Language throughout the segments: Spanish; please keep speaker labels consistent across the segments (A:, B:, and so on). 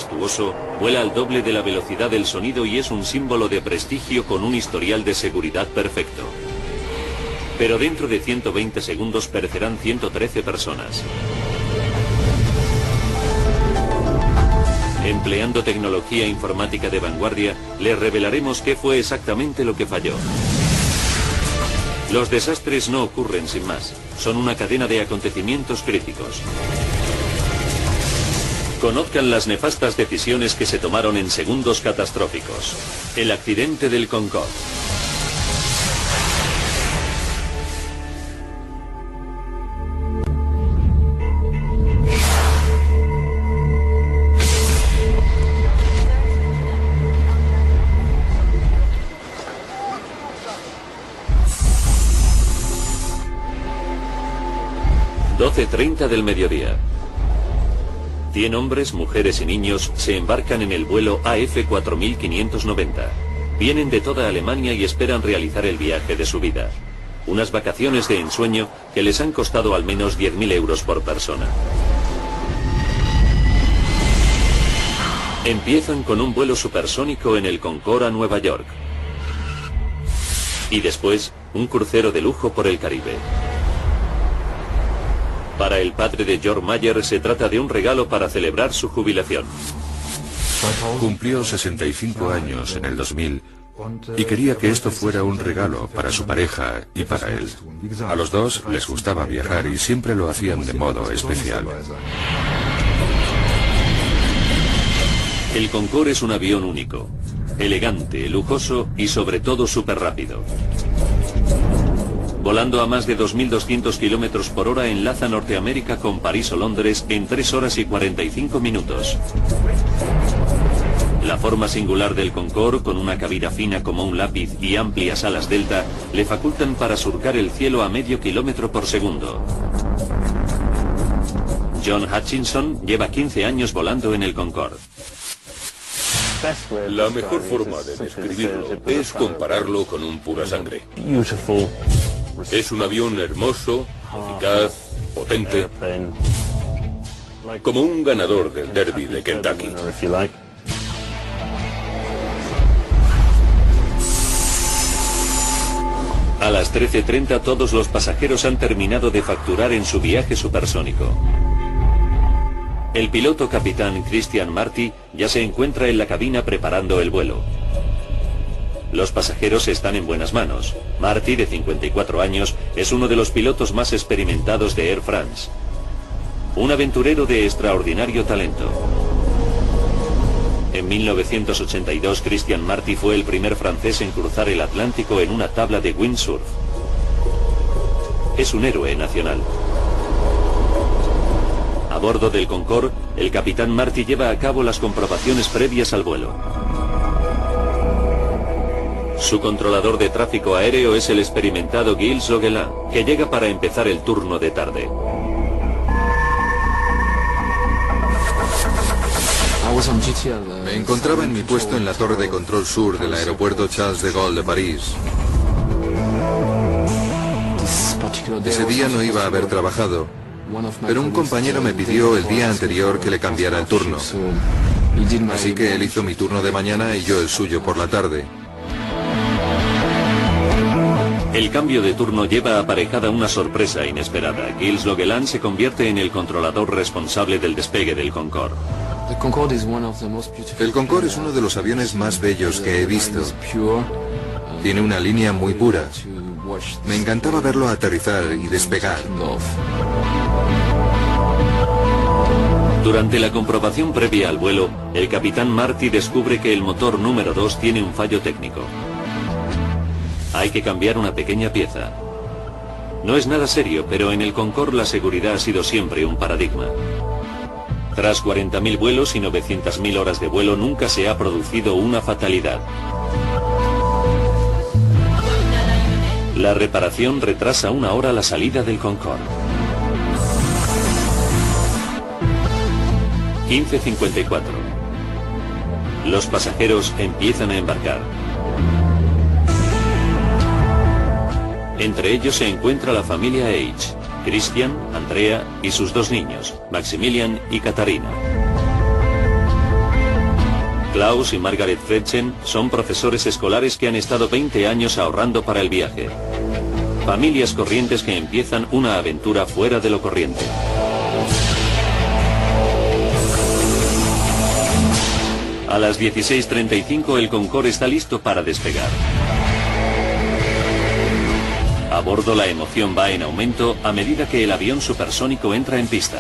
A: majestuoso, vuela al doble de la velocidad del sonido y es un símbolo de prestigio con un historial de seguridad perfecto. Pero dentro de 120 segundos perecerán 113 personas. Empleando tecnología informática de vanguardia, les revelaremos qué fue exactamente lo que falló. Los desastres no ocurren sin más, son una cadena de acontecimientos críticos. Conozcan las nefastas decisiones que se tomaron en segundos catastróficos. El accidente del Concorde. ...12:30 del mediodía. 100 hombres, mujeres y niños se embarcan en el vuelo AF4590. Vienen de toda Alemania y esperan realizar el viaje de su vida. Unas vacaciones de ensueño que les han costado al menos 10.000 euros por persona. Empiezan con un vuelo supersónico en el Concorde a Nueva York. Y después, un crucero de lujo por el Caribe. Para el padre de George Mayer se trata de un regalo para celebrar su jubilación.
B: Cumplió 65 años en el 2000 y quería que esto fuera un regalo para su pareja y para él. A los dos les gustaba viajar y siempre lo hacían de modo especial.
A: El Concorde es un avión único, elegante, lujoso y sobre todo súper rápido. Volando a más de 2.200 km por hora enlaza Norteamérica con París o Londres en 3 horas y 45 minutos. La forma singular del Concorde, con una cabina fina como un lápiz y amplias alas delta, le facultan para surcar el cielo a medio kilómetro por segundo. John Hutchinson lleva 15 años volando en el Concorde.
C: La mejor forma de describirlo es compararlo con un pura sangre. Es un avión hermoso, eficaz, potente, como un ganador del derby de Kentucky.
A: A las 13:30 todos los pasajeros han terminado de facturar en su viaje supersónico. El piloto capitán Christian Marty ya se encuentra en la cabina preparando el vuelo. Los pasajeros están en buenas manos. Marty, de 54 años, es uno de los pilotos más experimentados de Air France. Un aventurero de extraordinario talento. En 1982, Christian Marty fue el primer francés en cruzar el Atlántico en una tabla de windsurf. Es un héroe nacional. A bordo del Concorde, el capitán Marty lleva a cabo las comprobaciones previas al vuelo. Su controlador de tráfico aéreo es el experimentado Gilles Logelin, que llega para empezar el turno de tarde.
D: Me encontraba en mi puesto en la torre de control sur del aeropuerto Charles de Gaulle de París. Ese día no iba a haber trabajado, pero un compañero me pidió el día anterior que le cambiara el turno. Así que él hizo mi turno de mañana y yo el suyo por la tarde.
A: El cambio de turno lleva aparejada una sorpresa inesperada. Gilles Logelin se convierte en el controlador responsable del despegue del Concorde.
D: El Concorde es uno de los aviones más bellos que he visto. Tiene una línea muy pura. Me encantaba verlo aterrizar y despegar.
A: Durante la comprobación previa al vuelo, el capitán Marty descubre que el motor número 2 tiene un fallo técnico. Hay que cambiar una pequeña pieza. No es nada serio, pero en el Concorde la seguridad ha sido siempre un paradigma. Tras 40.000 vuelos y 900.000 horas de vuelo nunca se ha producido una fatalidad. La reparación retrasa 1 hora la salida del Concorde. 15:54. Los pasajeros empiezan a embarcar. Entre ellos se encuentra la familia H, Christian, Andrea y sus 2 niños, Maximilian y Katarina. Klaus y Margaret Fredchen son profesores escolares que han estado 20 años ahorrando para el viaje. Familias corrientes que empiezan una aventura fuera de lo corriente. A las 16:35 el Concorde está listo para despegar. A bordo la emoción va en aumento a medida que el avión supersónico entra en pista.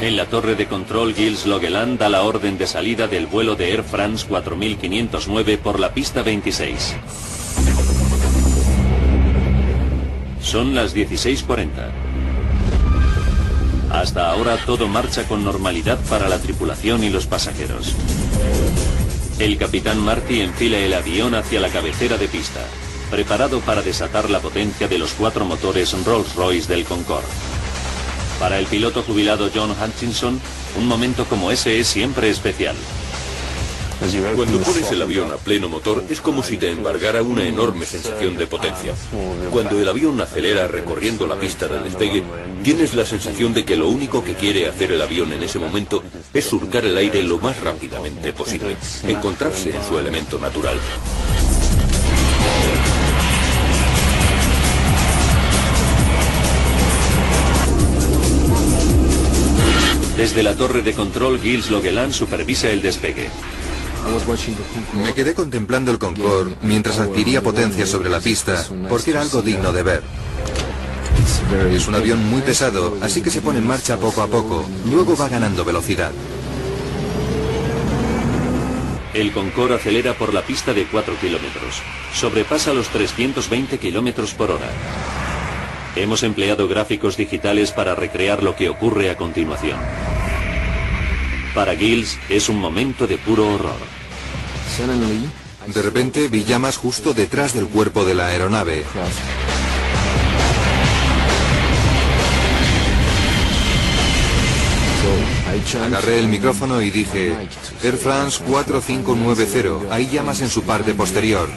A: En la torre de control Gilles Logeland da la orden de salida del vuelo de Air France 4509 por la pista 26. Son las 16:40. Hasta ahora todo marcha con normalidad para la tripulación y los pasajeros. El capitán Marty enfila el avión hacia la cabecera de pista, preparado para desatar la potencia de los 4 motores Rolls-Royce del Concorde. Para el piloto jubilado John Hutchinson, un momento como ese es siempre especial.
C: Cuando pones el avión a pleno motor es como si te embargara una enorme sensación de potencia. Cuando el avión acelera recorriendo la pista del despegue, tienes la sensación de que lo único que quiere hacer el avión en ese momento es surcar el aire lo más rápidamente posible, encontrarse en su elemento natural.
A: Desde la torre de control Gilles Logeland supervisa el despegue.
D: Me quedé contemplando el Concorde mientras adquiría potencia sobre la pista, porque era algo digno de ver. Es un avión muy pesado, así que se pone en marcha poco a poco, luego va ganando velocidad.
A: El Concorde acelera por la pista de 4 kilómetros. Sobrepasa los 320 kilómetros por hora. Hemos empleado gráficos digitales para recrear lo que ocurre a continuación. Para Gilles es un momento de puro horror.
D: De repente vi llamas justo detrás del cuerpo de la aeronave. Agarré el micrófono y dije: Air France 4590, hay llamas en su parte posterior.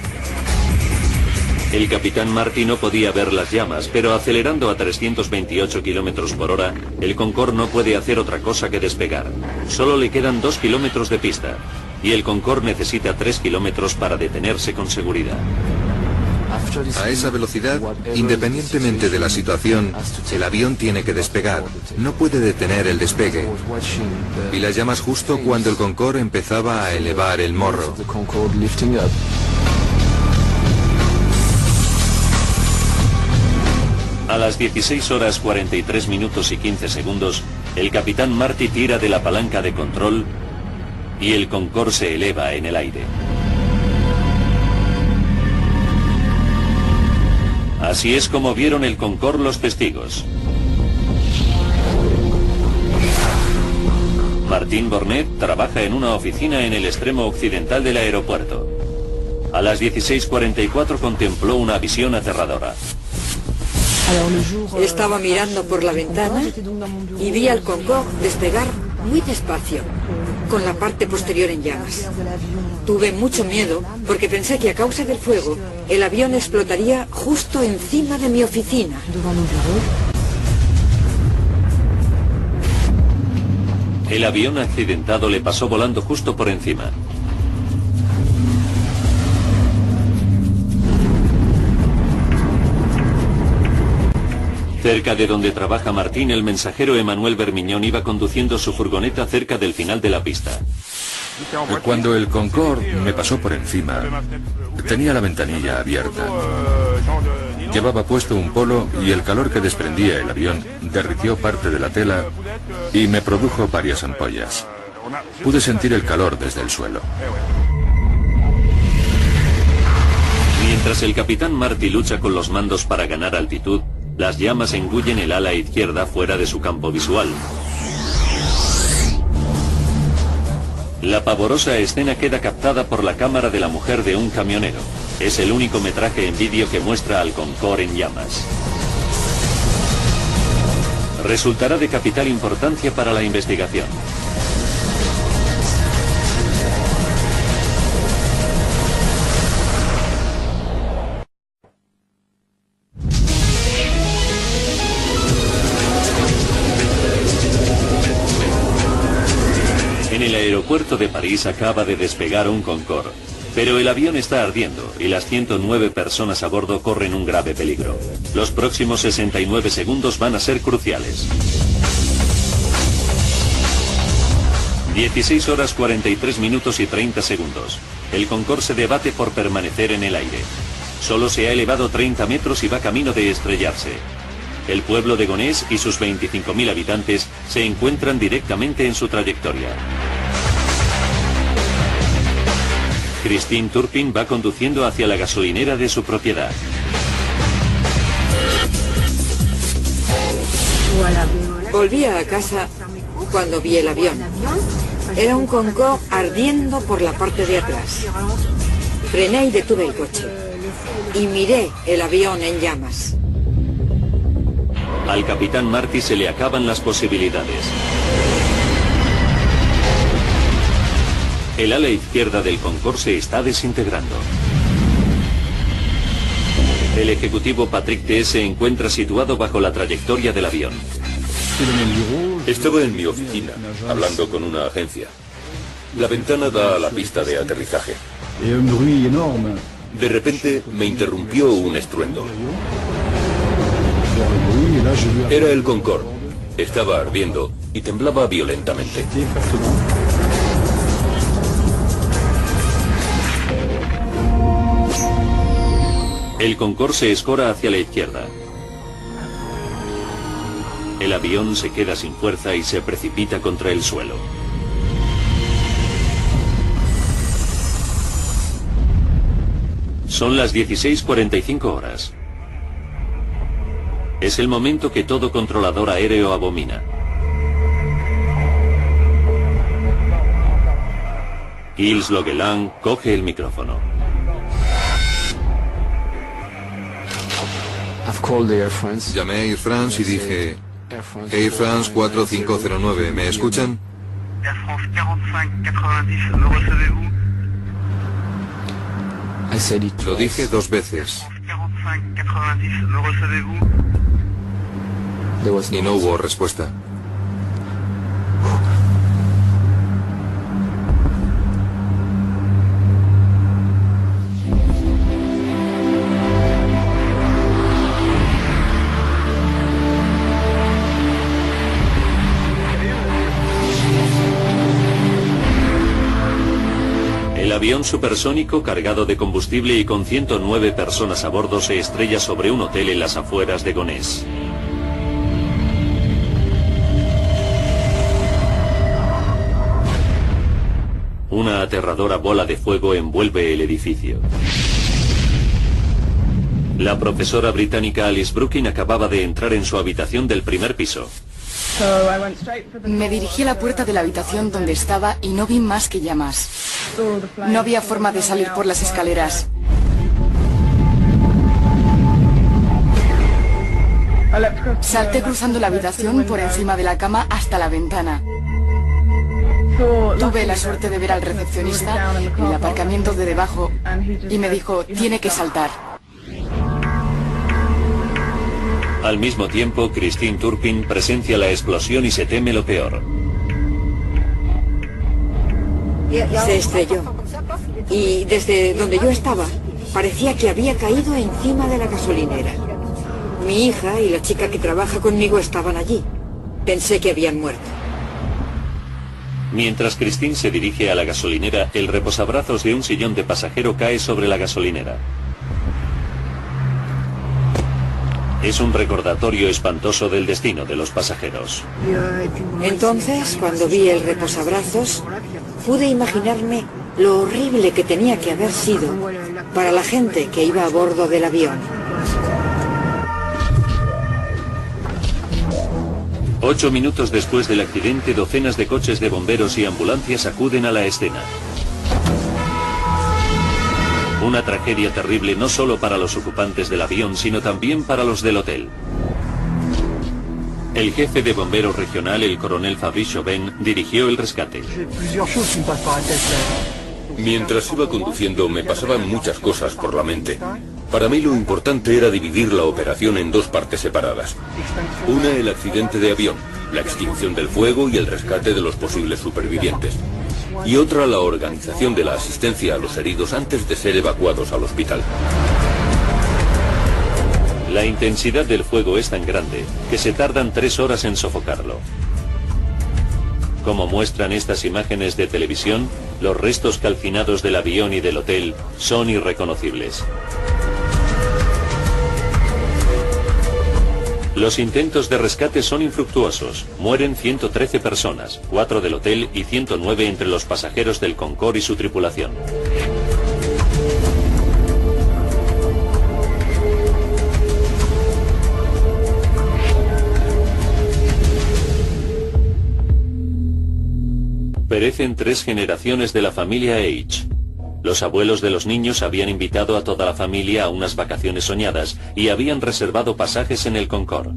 A: El capitán Marty no podía ver las llamas, pero acelerando a 328 kilómetros por hora, el Concorde no puede hacer otra cosa que despegar. Solo le quedan 2 kilómetros de pista, y el Concorde necesita 3 kilómetros para detenerse con seguridad.
D: A esa velocidad, independientemente de la situación, el avión tiene que despegar. No puede detener el despegue. Vi las llamas justo cuando el Concorde empezaba a elevar el morro.
A: A las 16 horas 43 minutos y 15 segundos, el capitán Marty tira de la palanca de control y el Concorde se eleva en el aire. Así es como vieron el Concorde los testigos. Martín Bornet trabaja en una oficina en el extremo occidental del aeropuerto. A las 16:44 contempló una visión aterradora.
E: Estaba mirando por la ventana y vi al Concorde despegar muy despacio, con la parte posterior en llamas. Tuve mucho miedo porque pensé que a causa del fuego el avión explotaría justo encima de mi oficina.
A: El avión accidentado le pasó volando justo por encima. Cerca de donde trabaja Martín, el mensajero Emmanuel Bermiñón iba conduciendo su furgoneta cerca del final de la pista.
B: Cuando el Concorde me pasó por encima, tenía la ventanilla abierta. Llevaba puesto un polo y el calor que desprendía el avión derritió parte de la tela y me produjo varias ampollas. Pude sentir el calor desde el suelo.
A: Mientras el capitán Marty lucha con los mandos para ganar altitud, las llamas engullen el ala izquierda fuera de su campo visual. La pavorosa escena queda captada por la cámara de la mujer de un camionero. Es el único metraje en vídeo que muestra al Concorde en llamas. Resultará de capital importancia para la investigación. En el aeropuerto de París acaba de despegar un Concorde, pero el avión está ardiendo y las 109 personas a bordo corren un grave peligro. Los próximos 69 segundos van a ser cruciales. 16 horas 43 minutos y 30 segundos. El Concorde se debate por permanecer en el aire. Solo se ha elevado 30 metros y va camino de estrellarse. El pueblo de Gonesse y sus 25.000 habitantes se encuentran directamente en su trayectoria. Christine Turpin va conduciendo hacia la gasolinera de su propiedad.
E: Volví a casa cuando vi el avión. Era un Concorde ardiendo por la parte de atrás. Frené y detuve el coche. Y miré el avión en llamas.
A: Al capitán Marty se le acaban las posibilidades. El ala izquierda del Concorde se está desintegrando. El ejecutivo Patrick T. se encuentra situado bajo la trayectoria del avión.
C: Estaba en mi oficina, hablando con una agencia. La ventana da a la pista de aterrizaje. De repente me interrumpió un estruendo. Era el Concorde. Estaba ardiendo y temblaba violentamente.
A: El Concorde se escora hacia la izquierda. El avión se queda sin fuerza y se precipita contra el suelo. Son las 16:45 horas. Es el momento que todo controlador aéreo abomina. Gilles Loguelan coge el micrófono.
D: Llamé a Air France y dije: Air France 4509, ¿me escuchan?
F: Air France 4590, ¿me recevez-vous?
D: Lo dije 2 veces.
F: Air France 4590, ¿me recevez-vous?
D: Y no hubo respuesta.
A: El avión supersónico cargado de combustible y con 109 personas a bordo se estrella sobre un hotel en las afueras de Gonesse. Una aterradora bola de fuego envuelve el edificio. La profesora británica Alice Brooking acababa de entrar en su habitación del primer piso.
G: Me dirigí a la puerta de la habitación donde estaba y no vi más que llamas. No había forma de salir por las escaleras. Salté cruzando la habitación por encima de la cama hasta la ventana. Tuve la suerte de ver al recepcionista en el aparcamiento de debajo y me dijo: tiene que saltar.
A: Al mismo tiempo, Christine Turpin presencia la explosión y se teme lo peor.
E: Se estrelló. Y desde donde yo estaba, parecía que había caído encima de la gasolinera. Mi hija y la chica que trabaja conmigo estaban allí. Pensé que habían muerto.
A: Mientras Christine se dirige a la gasolinera, el reposabrazos de un sillón de pasajero cae sobre la gasolinera. Es un recordatorio espantoso del destino de los pasajeros.
E: Entonces, cuando vi el reposabrazos, pude imaginarme lo horrible que tenía que haber sido para la gente que iba a bordo del avión.
A: 8 minutos después del accidente, docenas de coches de bomberos y ambulancias acuden a la escena. Una tragedia terrible no solo para los ocupantes del avión, sino también para los del hotel. El jefe de bomberos regional, el coronel Fabrice Chauvin, dirigió el rescate.
C: Mientras iba conduciendo me pasaban muchas cosas por la mente. Para mí lo importante era dividir la operación en 2 partes separadas. Una, el accidente de avión, la extinción del fuego y el rescate de los posibles supervivientes. Y otra, la organización de la asistencia a los heridos antes de ser evacuados al hospital.
A: La intensidad del fuego es tan grande que se tardan 3 horas en sofocarlo. Como muestran estas imágenes de televisión, los restos calcinados del avión y del hotel son irreconocibles. Los intentos de rescate son infructuosos. Mueren 113 personas, 4 del hotel y 109 entre los pasajeros del Concorde y su tripulación. Perecen 3 generaciones de la familia H. Los abuelos de los niños habían invitado a toda la familia a unas vacaciones soñadas y habían reservado pasajes en el Concorde.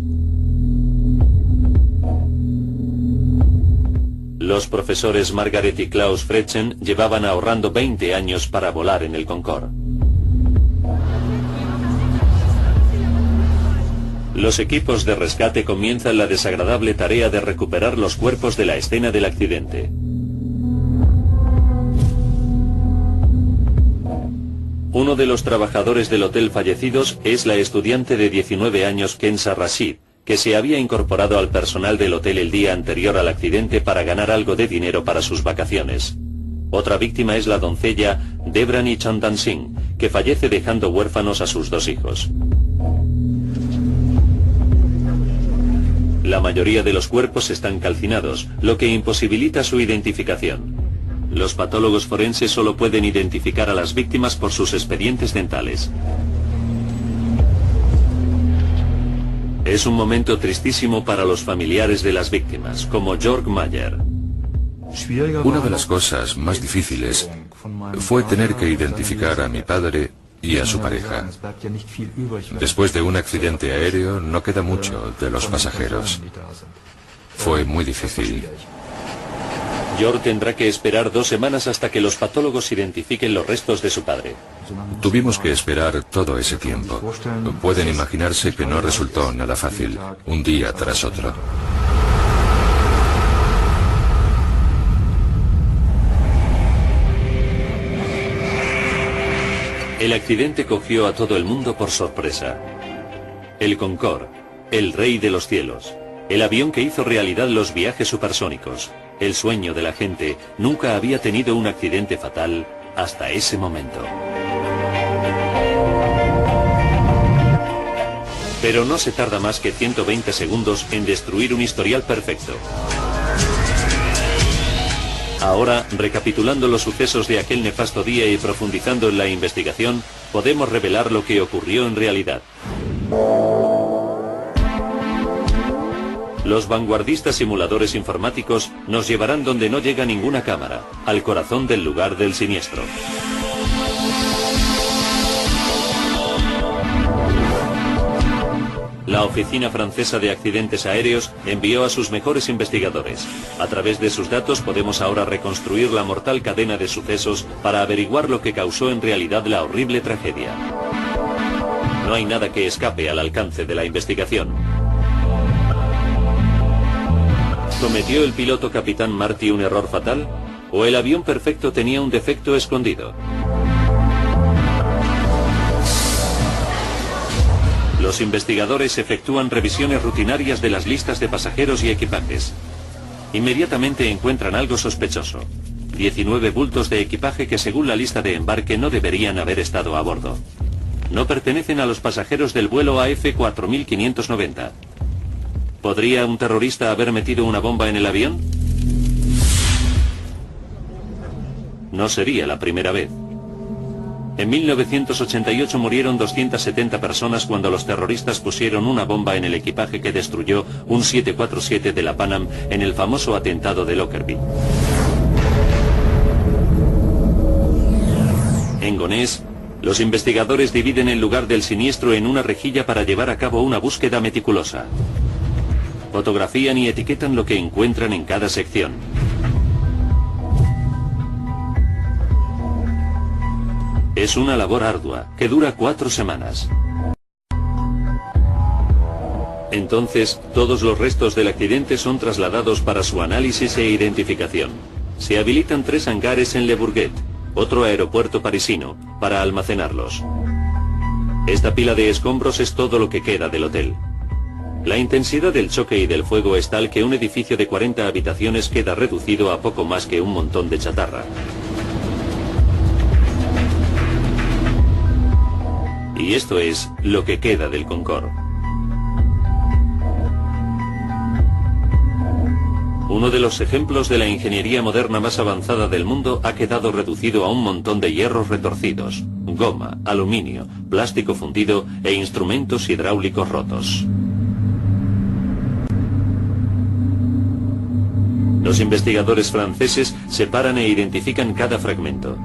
A: Los profesores Margaret y Klaus Frechen llevaban ahorrando 20 años para volar en el Concorde. Los equipos de rescate comienzan la desagradable tarea de recuperar los cuerpos de la escena del accidente. Uno de los trabajadores del hotel fallecidos es la estudiante de 19 años Kenza Rashid, que se había incorporado al personal del hotel el día anterior al accidente para ganar algo de dinero para sus vacaciones. Otra víctima es la doncella Debrani Chandan Singh, que fallece dejando huérfanos a sus 2 hijos. La mayoría de los cuerpos están calcinados, lo que imposibilita su identificación. Los patólogos forenses solo pueden identificar a las víctimas por sus expedientes dentales. Es un momento tristísimo para los familiares de las víctimas, como Jörg Mayer.
B: Una de las cosas más difíciles fue tener que identificar a mi padre y a su pareja. Después de un accidente aéreo no queda mucho de los pasajeros. Fue muy difícil.
A: Jörg tendrá que esperar 2 semanas hasta que los patólogos identifiquen los restos de su padre.
B: Tuvimos que esperar todo ese tiempo. Pueden imaginarse que no resultó nada fácil, un día tras otro.
A: El accidente cogió a todo el mundo por sorpresa. El Concorde, el rey de los cielos, el avión que hizo realidad los viajes supersónicos, el sueño de la gente, nunca había tenido un accidente fatal hasta ese momento. Pero no se tarda más que 120 segundos en destruir un historial perfecto. Ahora, recapitulando los sucesos de aquel nefasto día y profundizando en la investigación, podemos revelar lo que ocurrió en realidad. Los vanguardistas simuladores informáticos nos llevarán donde no llega ninguna cámara, al corazón del lugar del siniestro. La Oficina Francesa de Accidentes Aéreos envió a sus mejores investigadores. A través de sus datos podemos ahora reconstruir la mortal cadena de sucesos para averiguar lo que causó en realidad la horrible tragedia. No hay nada que escape al alcance de la investigación. ¿Cometió el piloto capitán Marty un error fatal? ¿O el avión perfecto tenía un defecto escondido? Los investigadores efectúan revisiones rutinarias de las listas de pasajeros y equipajes. Inmediatamente encuentran algo sospechoso. 19 bultos de equipaje que según la lista de embarque no deberían haber estado a bordo. No pertenecen a los pasajeros del vuelo AF4590. ¿Podría un terrorista haber metido una bomba en el avión? No sería la primera vez. En 1988 murieron 270 personas cuando los terroristas pusieron una bomba en el equipaje que destruyó un 747 de la Pan Am en el famoso atentado de Lockerbie. En Gonés, los investigadores dividen el lugar del siniestro en una rejilla para llevar a cabo una búsqueda meticulosa. Fotografían y etiquetan lo que encuentran en cada sección. Es una labor ardua, que dura 4 semanas. Entonces, todos los restos del accidente son trasladados para su análisis e identificación. Se habilitan 3 hangares en Le Bourget, otro aeropuerto parisino, para almacenarlos. Esta pila de escombros es todo lo que queda del hotel. La intensidad del choque y del fuego es tal que un edificio de 40 habitaciones queda reducido a poco más que un montón de chatarra. Y esto es lo que queda del Concorde. Uno de los ejemplos de la ingeniería moderna más avanzada del mundo ha quedado reducido a un montón de hierros retorcidos, goma, aluminio, plástico fundido e instrumentos hidráulicos rotos. Los investigadores franceses separan e identifican cada fragmento.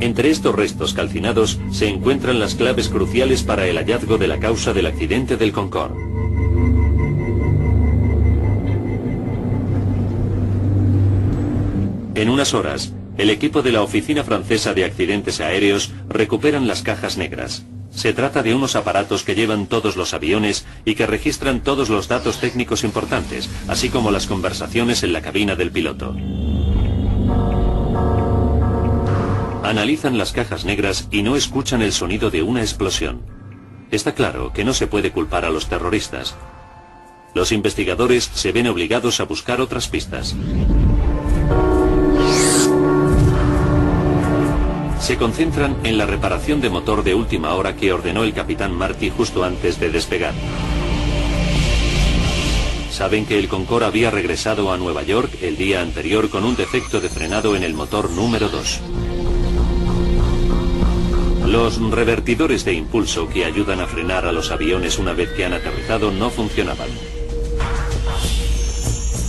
A: Entre estos restos calcinados se encuentran las claves cruciales para el hallazgo de la causa del accidente del Concorde. En unas horas, el equipo de la Oficina Francesa de Accidentes Aéreos recuperan las cajas negras. Se trata de unos aparatos que llevan todos los aviones y que registran todos los datos técnicos importantes, así como las conversaciones en la cabina del piloto. Analizan las cajas negras y no escuchan el sonido de una explosión. Está claro que no se puede culpar a los terroristas. Los investigadores se ven obligados a buscar otras pistas. Se concentran en la reparación de motor de última hora que ordenó el capitán Marty justo antes de despegar. Saben que el Concorde había regresado a Nueva York el día anterior con un defecto de frenado en el motor número 2. Los revertidores de impulso que ayudan a frenar a los aviones una vez que han aterrizado no funcionaban.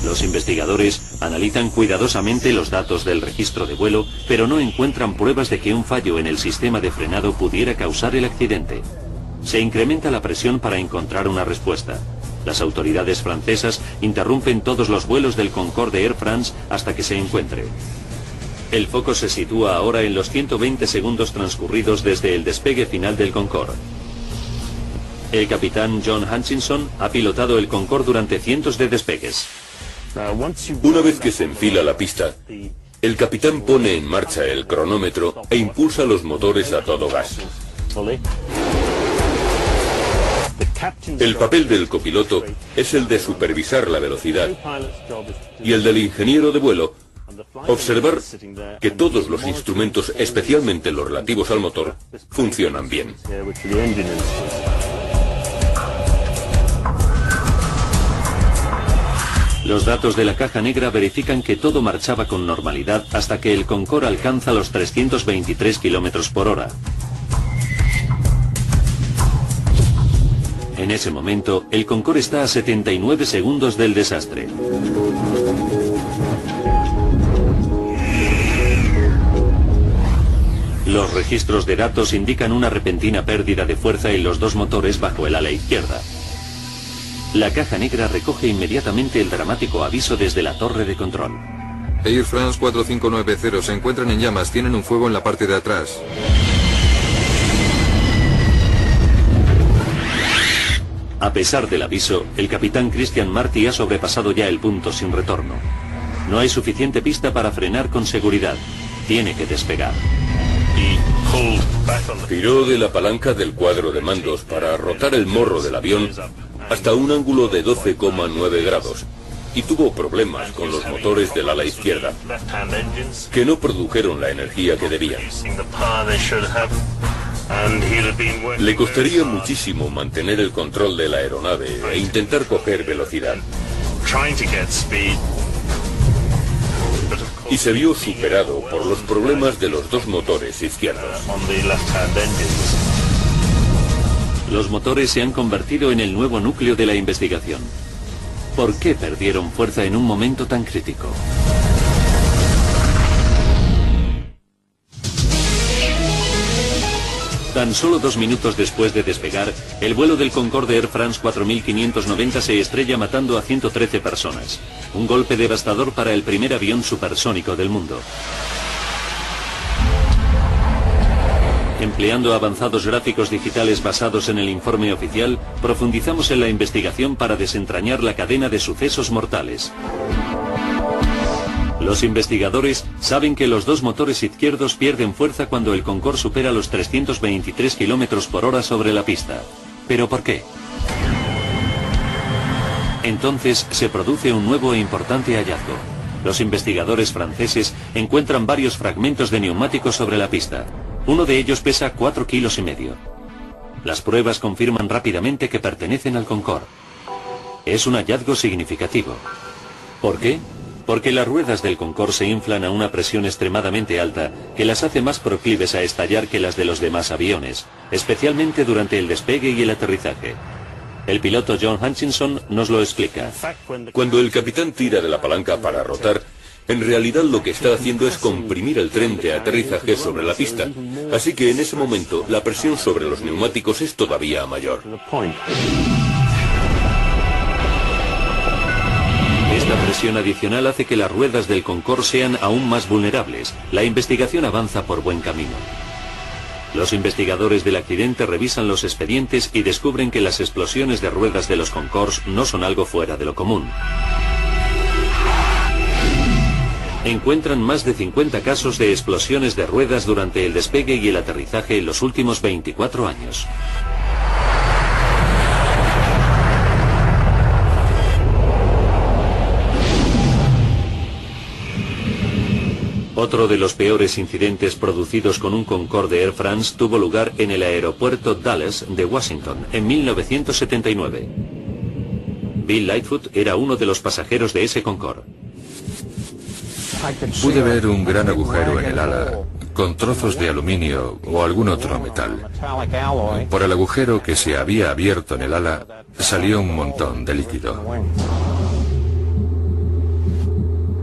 A: Los investigadores analizan cuidadosamente los datos del registro de vuelo, pero no encuentran pruebas de que un fallo en el sistema de frenado pudiera causar el accidente. Se incrementa la presión para encontrar una respuesta. Las autoridades francesas interrumpen todos los vuelos del Concorde de Air France hasta que se encuentre. El foco se sitúa ahora en los 120 segundos transcurridos desde el despegue final del Concorde. El capitán John Hutchinson ha pilotado el Concorde durante cientos de despegues.
C: Una vez que se enfila la pista, el capitán pone en marcha el cronómetro e impulsa los motores a todo gas. El papel del copiloto es el de supervisar la velocidad y el del ingeniero de vuelo, observar que todos los instrumentos, especialmente los relativos al motor, funcionan bien.
A: Los datos de la caja negra verifican que todo marchaba con normalidad hasta que el Concorde alcanza los 323 km por hora. En ese momento, el Concorde está a 79 segundos del desastre. Los registros de datos indican una repentina pérdida de fuerza en los 2 motores bajo el ala izquierda. La caja negra recoge inmediatamente el dramático aviso desde la torre de control.
D: Air France 4590 se encuentran en llamas, tienen un fuego en la parte de atrás.
A: A pesar del aviso, el capitán Christian Marty ha sobrepasado ya el punto sin retorno. No hay suficiente pista para frenar con seguridad. Tiene que despegar.
C: Tiró de la palanca del cuadro de mandos para rotar el morro del avión hasta un ángulo de 12,9 grados y tuvo problemas con los motores del ala izquierda, que no produjeron la energía que debían. Le costaría muchísimo mantener el control de la aeronave e intentar coger velocidad. Y se vio superado por los problemas de los 2 motores izquierdos.
A: Los motores se han convertido en el nuevo núcleo de la investigación. ¿Por qué perdieron fuerza en un momento tan crítico? Tan solo 2 minutos después de despegar, el vuelo del Concorde Air France 4590 se estrella matando a 113 personas. Un golpe devastador para el primer avión supersónico del mundo. Empleando avanzados gráficos digitales basados en el informe oficial, profundizamos en la investigación para desentrañar la cadena de sucesos mortales. Los investigadores saben que los dos motores izquierdos pierden fuerza cuando el Concorde supera los 323 km/h sobre la pista. ¿Pero por qué? Entonces se produce un nuevo e importante hallazgo. Los investigadores franceses encuentran varios fragmentos de neumáticos sobre la pista. Uno de ellos pesa 4,5 kilos. Las pruebas confirman rápidamente que pertenecen al Concorde. Es un hallazgo significativo. ¿Por qué? Porque las ruedas del Concorde se inflan a una presión extremadamente alta que las hace más proclives a estallar que las de los demás aviones, especialmente durante el despegue y el aterrizaje. El piloto John Hutchinson nos lo explica.
C: Cuando el capitán tira de la palanca para rotar, en realidad lo que está haciendo es comprimir el tren de aterrizaje sobre la pista. Así que en ese momento la presión sobre los neumáticos es todavía mayor.
A: Esta presión adicional hace que las ruedas del Concorde sean aún más vulnerables. La investigación avanza por buen camino. Los investigadores del accidente revisan los expedientes y descubren que las explosiones de ruedas de los Concordes no son algo fuera de lo común. Encuentran más de 50 casos de explosiones de ruedas durante el despegue y el aterrizaje en los últimos 24 años. Otro de los peores incidentes producidos con un Concorde de Air France tuvo lugar en el aeropuerto Dulles de Washington en 1979. Bill Lightfoot era uno de los pasajeros de ese Concorde.
B: Pude ver un gran agujero en el ala, con trozos de aluminio o algún otro metal. Por el agujero que se había abierto en el ala, salió un montón de líquido.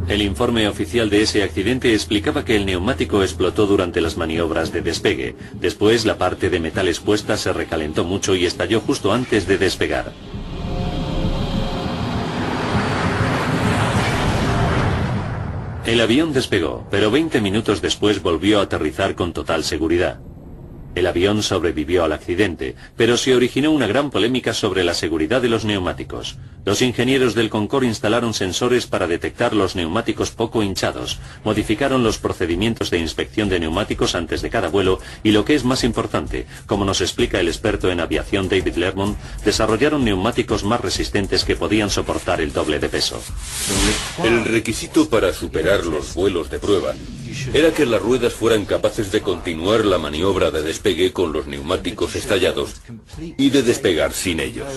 A: El informe oficial de ese accidente explicaba que el neumático explotó durante las maniobras de despegue. Después, la parte de metal expuesta se recalentó mucho y estalló justo antes de despegar. El avión despegó, pero 20 minutos después volvió a aterrizar con total seguridad. El avión sobrevivió al accidente, pero se originó una gran polémica sobre la seguridad de los neumáticos. Los ingenieros del Concorde instalaron sensores para detectar los neumáticos poco hinchados, modificaron los procedimientos de inspección de neumáticos antes de cada vuelo y, lo que es más importante, como nos explica el experto en aviación David Lermont, desarrollaron neumáticos más resistentes que podían soportar el doble de peso.
C: El requisito para superar los vuelos de prueba era que las ruedas fueran capaces de continuar la maniobra de despegue con los neumáticos estallados y de despegar sin ellos.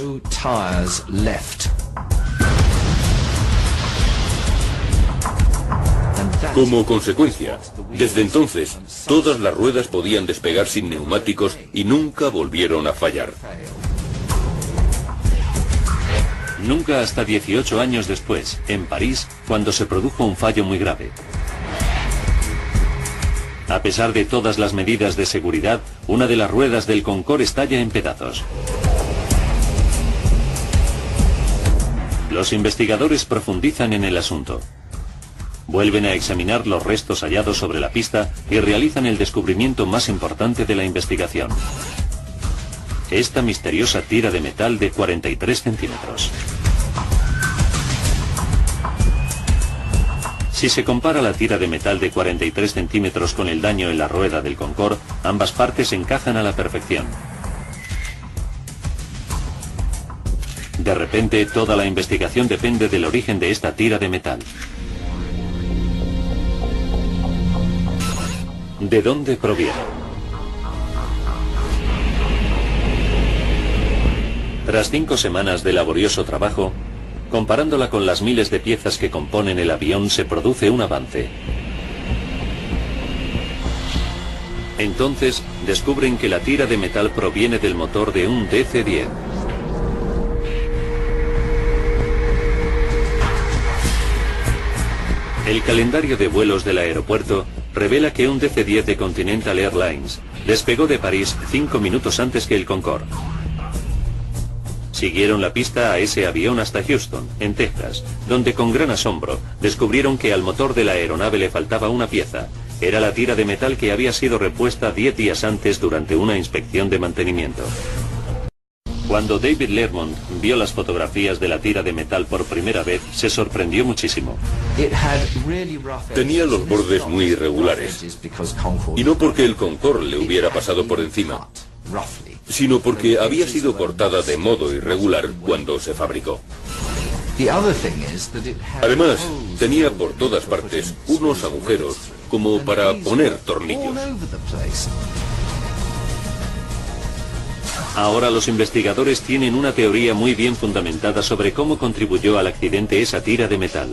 C: Como consecuencia, desde entonces, todas las ruedas podían despegar sin neumáticos y nunca volvieron a fallar.
A: Nunca hasta 18 años después, en París, cuando se produjo un fallo muy grave. A pesar de todas las medidas de seguridad, una de las ruedas del Concorde estalla en pedazos. Los investigadores profundizan en el asunto. Vuelven a examinar los restos hallados sobre la pista y realizan el descubrimiento más importante de la investigación. Esta misteriosa tira de metal de 43 centímetros. Si se compara la tira de metal de 43 centímetros con el daño en la rueda del Concorde, ambas partes encajan a la perfección. De repente, toda la investigación depende del origen de esta tira de metal. ¿De dónde proviene? Tras 5 semanas de laborioso trabajo, comparándola con las miles de piezas que componen el avión, se produce un avance. Entonces, descubren que la tira de metal proviene del motor de un DC-10. El calendario de vuelos del aeropuerto revela que un DC-10 de Continental Airlines despegó de París 5 minutos antes que el Concorde. Siguieron la pista a ese avión hasta Houston, en Texas, donde con gran asombro descubrieron que al motor de la aeronave le faltaba una pieza, Era la tira de metal que había sido repuesta 10 días antes durante una inspección de mantenimiento. Cuando David Lermont vio las fotografías de la tira de metal por primera vez, se sorprendió muchísimo.
C: Tenía los bordes muy irregulares. Y no porque el Concorde le hubiera pasado por encima, sino porque había sido cortada de modo irregular cuando se fabricó. Además, tenía por todas partes unos agujeros como para poner tornillos.
A: Ahora los investigadores tienen una teoría muy bien fundamentada sobre cómo contribuyó al accidente esa tira de metal.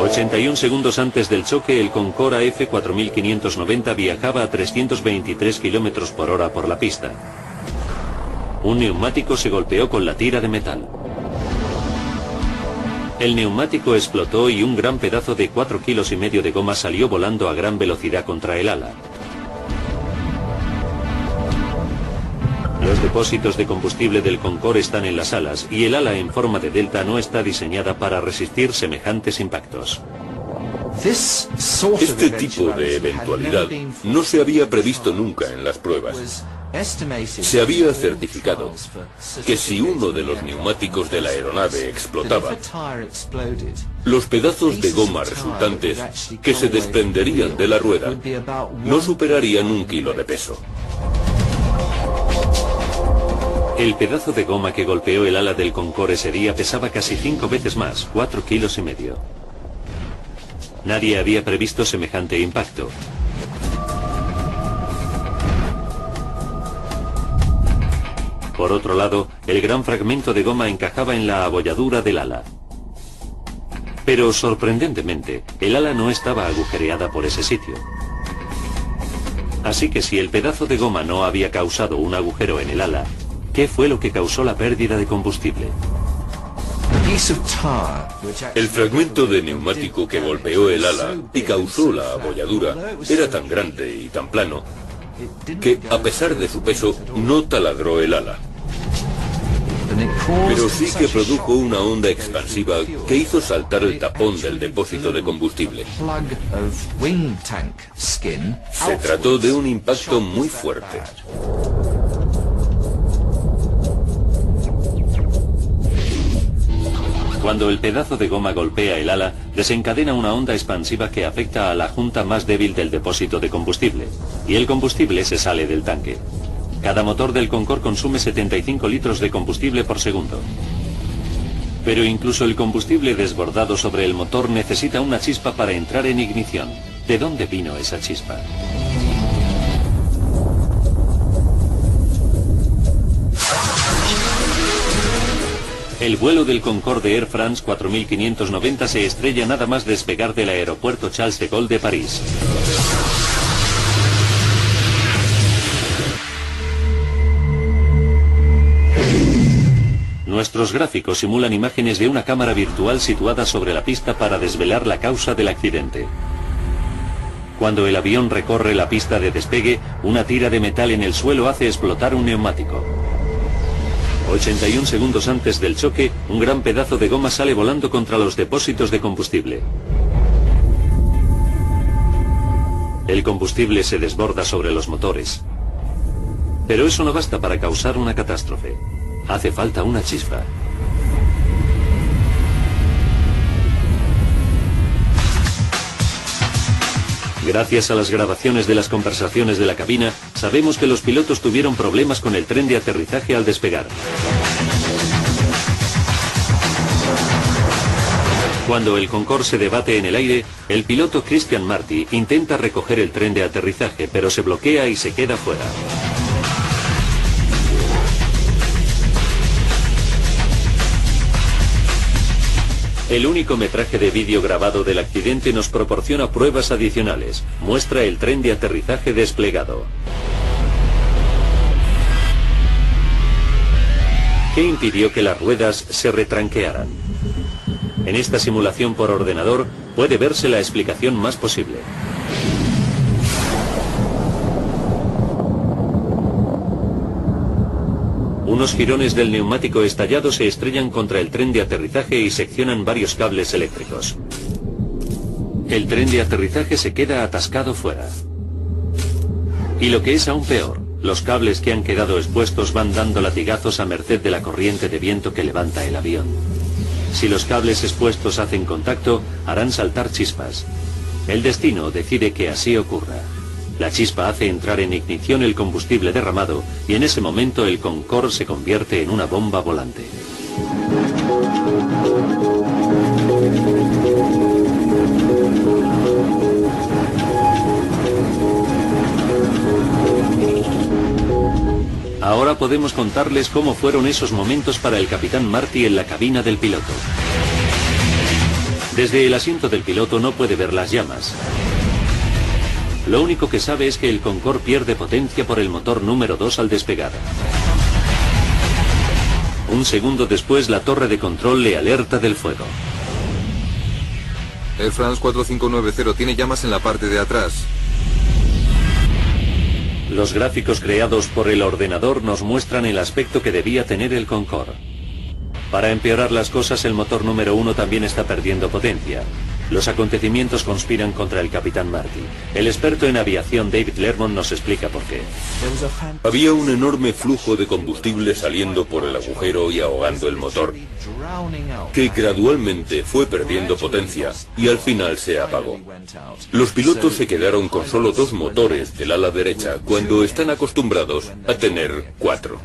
A: 81 segundos antes del choque, el Concorde AF4590 viajaba a 323 km por hora por la pista. Un neumático se golpeó con la tira de metal. El neumático explotó y un gran pedazo de 4,5 kilos de goma salió volando a gran velocidad contra el ala. Los depósitos de combustible del Concorde están en las alas y el ala en forma de delta no está diseñada para resistir semejantes impactos.
C: Este tipo de eventualidad no se había previsto nunca en las pruebas. Se había certificado que si uno de los neumáticos de la aeronave explotaba, los pedazos de goma resultantes que se desprenderían de la rueda no superarían 1 kilo de peso.
A: El pedazo de goma que golpeó el ala del Concorde ese día pesaba casi 5 veces más, 4,5 kilos. Nadie había previsto semejante impacto. Por otro lado, el gran fragmento de goma encajaba en la abolladura del ala. Pero sorprendentemente, el ala no estaba agujereada por ese sitio. Así que si el pedazo de goma no había causado un agujero en el ala, ¿qué fue lo que causó la pérdida de combustible?
C: El fragmento de neumático que golpeó el ala y causó la abolladura era tan grande y tan plano que, a pesar de su peso, no taladró el ala. Pero sí que produjo una onda expansiva que hizo saltar el tapón del depósito de combustible. Se trató de un impacto muy fuerte.
A: Cuando el pedazo de goma golpea el ala, desencadena una onda expansiva que afecta a la junta más débil del depósito de combustible, y el combustible se sale del tanque. Cada motor del Concorde consume 75 litros de combustible por segundo. Pero incluso el combustible desbordado sobre el motor necesita una chispa para entrar en ignición. ¿De dónde vino esa chispa? El vuelo del Concorde Air France 4590 se estrella nada más despegar del aeropuerto Charles de Gaulle de París. Nuestros gráficos simulan imágenes de una cámara virtual situada sobre la pista para desvelar la causa del accidente. Cuando el avión recorre la pista de despegue, una tira de metal en el suelo hace explotar un neumático. 81 segundos antes del choque, un gran pedazo de goma sale volando contra los depósitos de combustible. El combustible se desborda sobre los motores. Pero eso no basta para causar una catástrofe. Hace falta una chispa. Gracias a las grabaciones de las conversaciones de la cabina, sabemos que los pilotos tuvieron problemas con el tren de aterrizaje al despegar. Cuando el Concorde se debate en el aire, el piloto Christian Marty intenta recoger el tren de aterrizaje, pero se bloquea y se queda fuera. El único metraje de vídeo grabado del accidente nos proporciona pruebas adicionales. Muestra el tren de aterrizaje desplegado. ¿Qué impidió que las ruedas se retranquearan? En esta simulación por ordenador puede verse la explicación más posible. Unos jirones del neumático estallado se estrellan contra el tren de aterrizaje y seccionan varios cables eléctricos. El tren de aterrizaje se queda atascado fuera. Y lo que es aún peor, los cables que han quedado expuestos van dando latigazos a merced de la corriente de viento que levanta el avión. Si los cables expuestos hacen contacto, harán saltar chispas. El destino decide que así ocurra. La chispa hace entrar en ignición el combustible derramado y en ese momento el Concorde se convierte en una bomba volante. Ahora podemos contarles cómo fueron esos momentos para el capitán Marty en la cabina del piloto. Desde el asiento del piloto no puede ver las llamas. Lo único que sabe es que el Concorde pierde potencia por el motor número 2 al despegar. Un segundo después la torre de control le alerta del fuego.
D: Air France 4590 tiene llamas en la parte de atrás.
A: Los gráficos creados por el ordenador nos muestran el aspecto que debía tener el Concorde. Para empeorar las cosas, el motor número 1 también está perdiendo potencia. Los acontecimientos conspiran contra el capitán Marty. El experto en aviación David Lermont nos explica por qué.
C: Había un enorme flujo de combustible saliendo por el agujero y ahogando el motor, que gradualmente fue perdiendo potencia y al final se apagó. Los pilotos se quedaron con solo 2 motores del ala derecha cuando están acostumbrados a tener 4.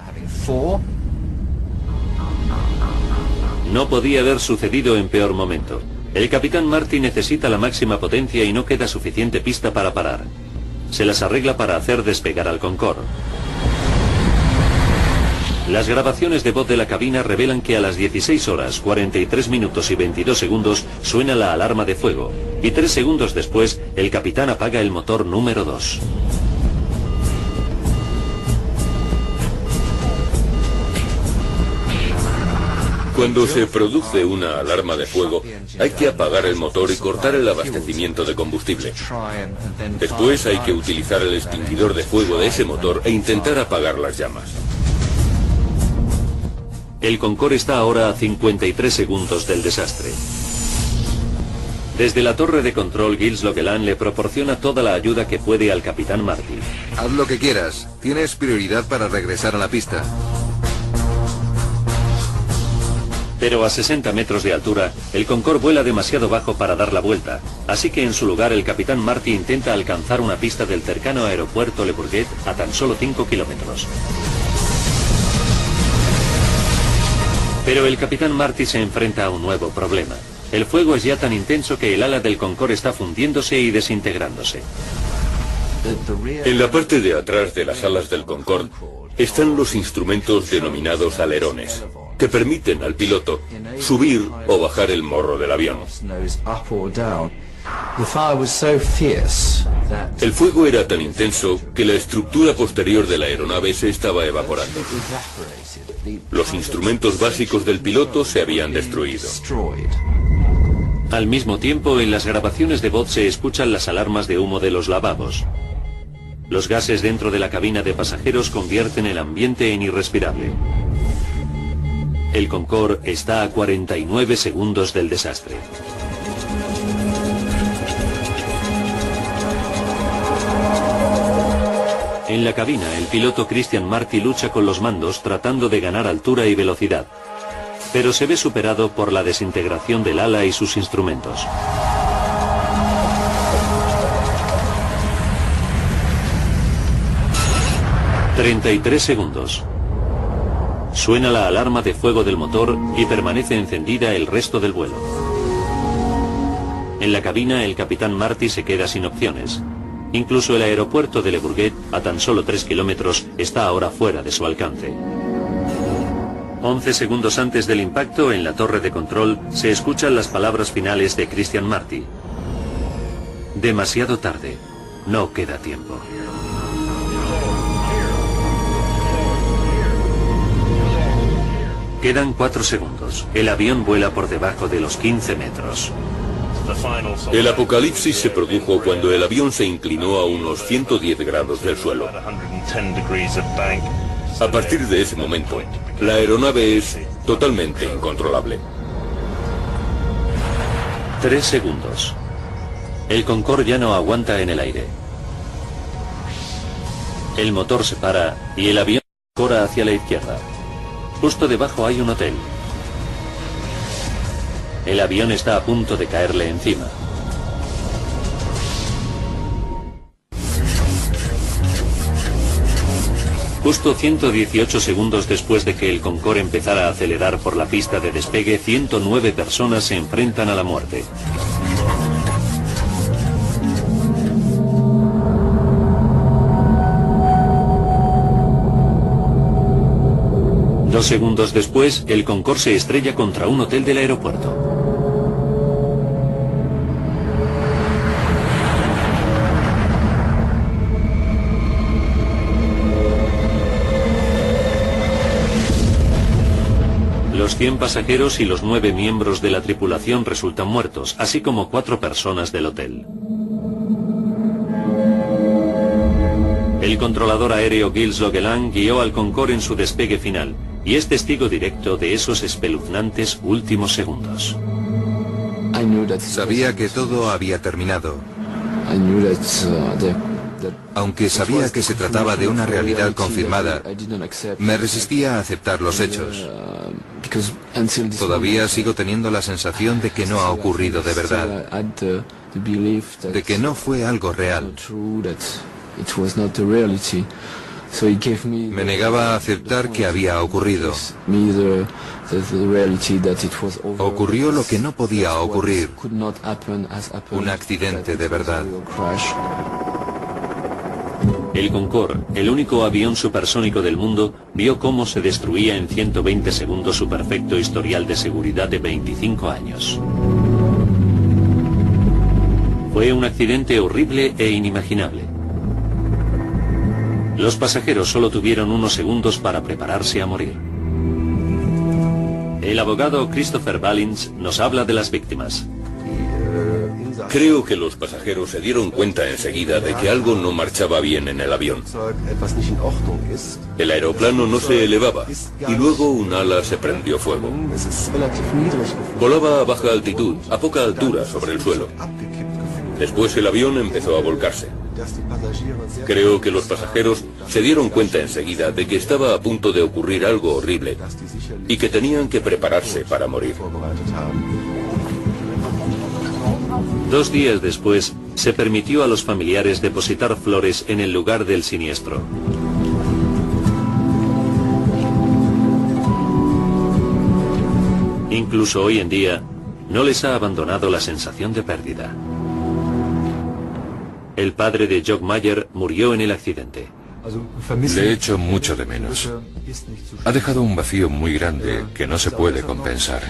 A: No podía haber sucedido en peor momento. El capitán Marty necesita la máxima potencia y no queda suficiente pista para parar. Se las arregla para hacer despegar al Concorde. Las grabaciones de voz de la cabina revelan que a las 16 horas, 43 minutos y 22 segundos suena la alarma de fuego, y 3 segundos después el capitán apaga el motor número 2.
C: Cuando se produce una alarma de fuego, hay que apagar el motor y cortar el abastecimiento de combustible. Después hay que utilizar el extinguidor de fuego de ese motor e intentar apagar las llamas.
A: El Concorde está ahora a 53 segundos del desastre. Desde la torre de control, Gilles Legrand le proporciona toda la ayuda que puede al capitán Marty.
D: Haz lo que quieras. Tienes prioridad para regresar a la pista.
A: Pero a 60 metros de altura, el Concorde vuela demasiado bajo para dar la vuelta, así que en su lugar el capitán Marty intenta alcanzar una pista del cercano aeropuerto Le Bourget a tan solo 5 kilómetros. Pero el capitán Marty se enfrenta a un nuevo problema. El fuego es ya tan intenso que el ala del Concorde está fundiéndose y desintegrándose.
C: En la parte de atrás de las alas del Concorde están los instrumentos denominados alerones, que permiten al piloto subir o bajar el morro del avión. El fuego era tan intenso que la estructura posterior de la aeronave se estaba evaporando. Los instrumentos básicos del piloto se habían destruido.
A: Al mismo tiempo, en las grabaciones de voz se escuchan las alarmas de humo de los lavabos. Los gases dentro de la cabina de pasajeros convierten el ambiente en irrespirable. El Concorde está a 49 segundos del desastre. En la cabina, el piloto Christian Marty lucha con los mandos tratando de ganar altura y velocidad, pero se ve superado por la desintegración del ala y sus instrumentos. «33 segundos». Suena la alarma de fuego del motor y permanece encendida el resto del vuelo. En la cabina, el capitán Marty se queda sin opciones. Incluso el aeropuerto de Le Bourget, a tan solo 3 kilómetros, está ahora fuera de su alcance. 11 segundos antes del impacto, en la torre de control, se escuchan las palabras finales de Christian Marty. Demasiado tarde. No queda tiempo. Quedan 4 segundos. El avión vuela por debajo de los 15 metros.
C: El apocalipsis se produjo cuando el avión se inclinó a unos 110 grados del suelo. A partir de ese momento, la aeronave es totalmente incontrolable.
A: 3 segundos. El Concorde ya no aguanta en el aire. El motor se para y el avión corre hacia la izquierda. Justo debajo hay un hotel. El avión está a punto de caerle encima. Justo 118 segundos después de que el Concorde empezara a acelerar por la pista de despegue, 109 personas se enfrentan a la muerte. Dos segundos después, el Concorde se estrella contra un hotel del aeropuerto. Los 100 pasajeros y los 9 miembros de la tripulación resultan muertos, así como 4 personas del hotel. El controlador aéreo Gilles Leguelin guió al Concorde en su despegue final y es testigo directo de esos espeluznantes últimos segundos.
D: Sabía que todo había terminado. Aunque sabía que se trataba de una realidad confirmada, me resistía a aceptar los hechos. Todavía sigo teniendo la sensación de que no ha ocurrido de verdad, de que no fue algo real. Me negaba a aceptar que había ocurrido. Ocurrió lo que no podía ocurrir, un accidente de verdad.
A: El Concorde, el único avión supersónico del mundo, vio cómo se destruía en 120 segundos su perfecto historial de seguridad de 25 años. Fue un accidente horrible e inimaginable. Los pasajeros solo tuvieron unos segundos para prepararse a morir. El abogado Christopher Ballins nos habla de las víctimas.
C: Creo que los pasajeros se dieron cuenta enseguida de que algo no marchaba bien en el avión. El aeroplano no se elevaba y luego un ala se prendió fuego. Volaba a baja altitud, a poca altura sobre el suelo. Después el avión empezó a volcarse. Creo que los pasajeros se dieron cuenta enseguida de que estaba a punto de ocurrir algo horrible y que tenían que prepararse para morir.
A: 2 días después, se permitió a los familiares depositar flores en el lugar del siniestro. Incluso hoy en día, no les ha abandonado la sensación de pérdida. El padre de Jock Mayer murió en el accidente.
B: Le echo mucho de menos. Ha dejado un vacío muy grande que no se puede compensar.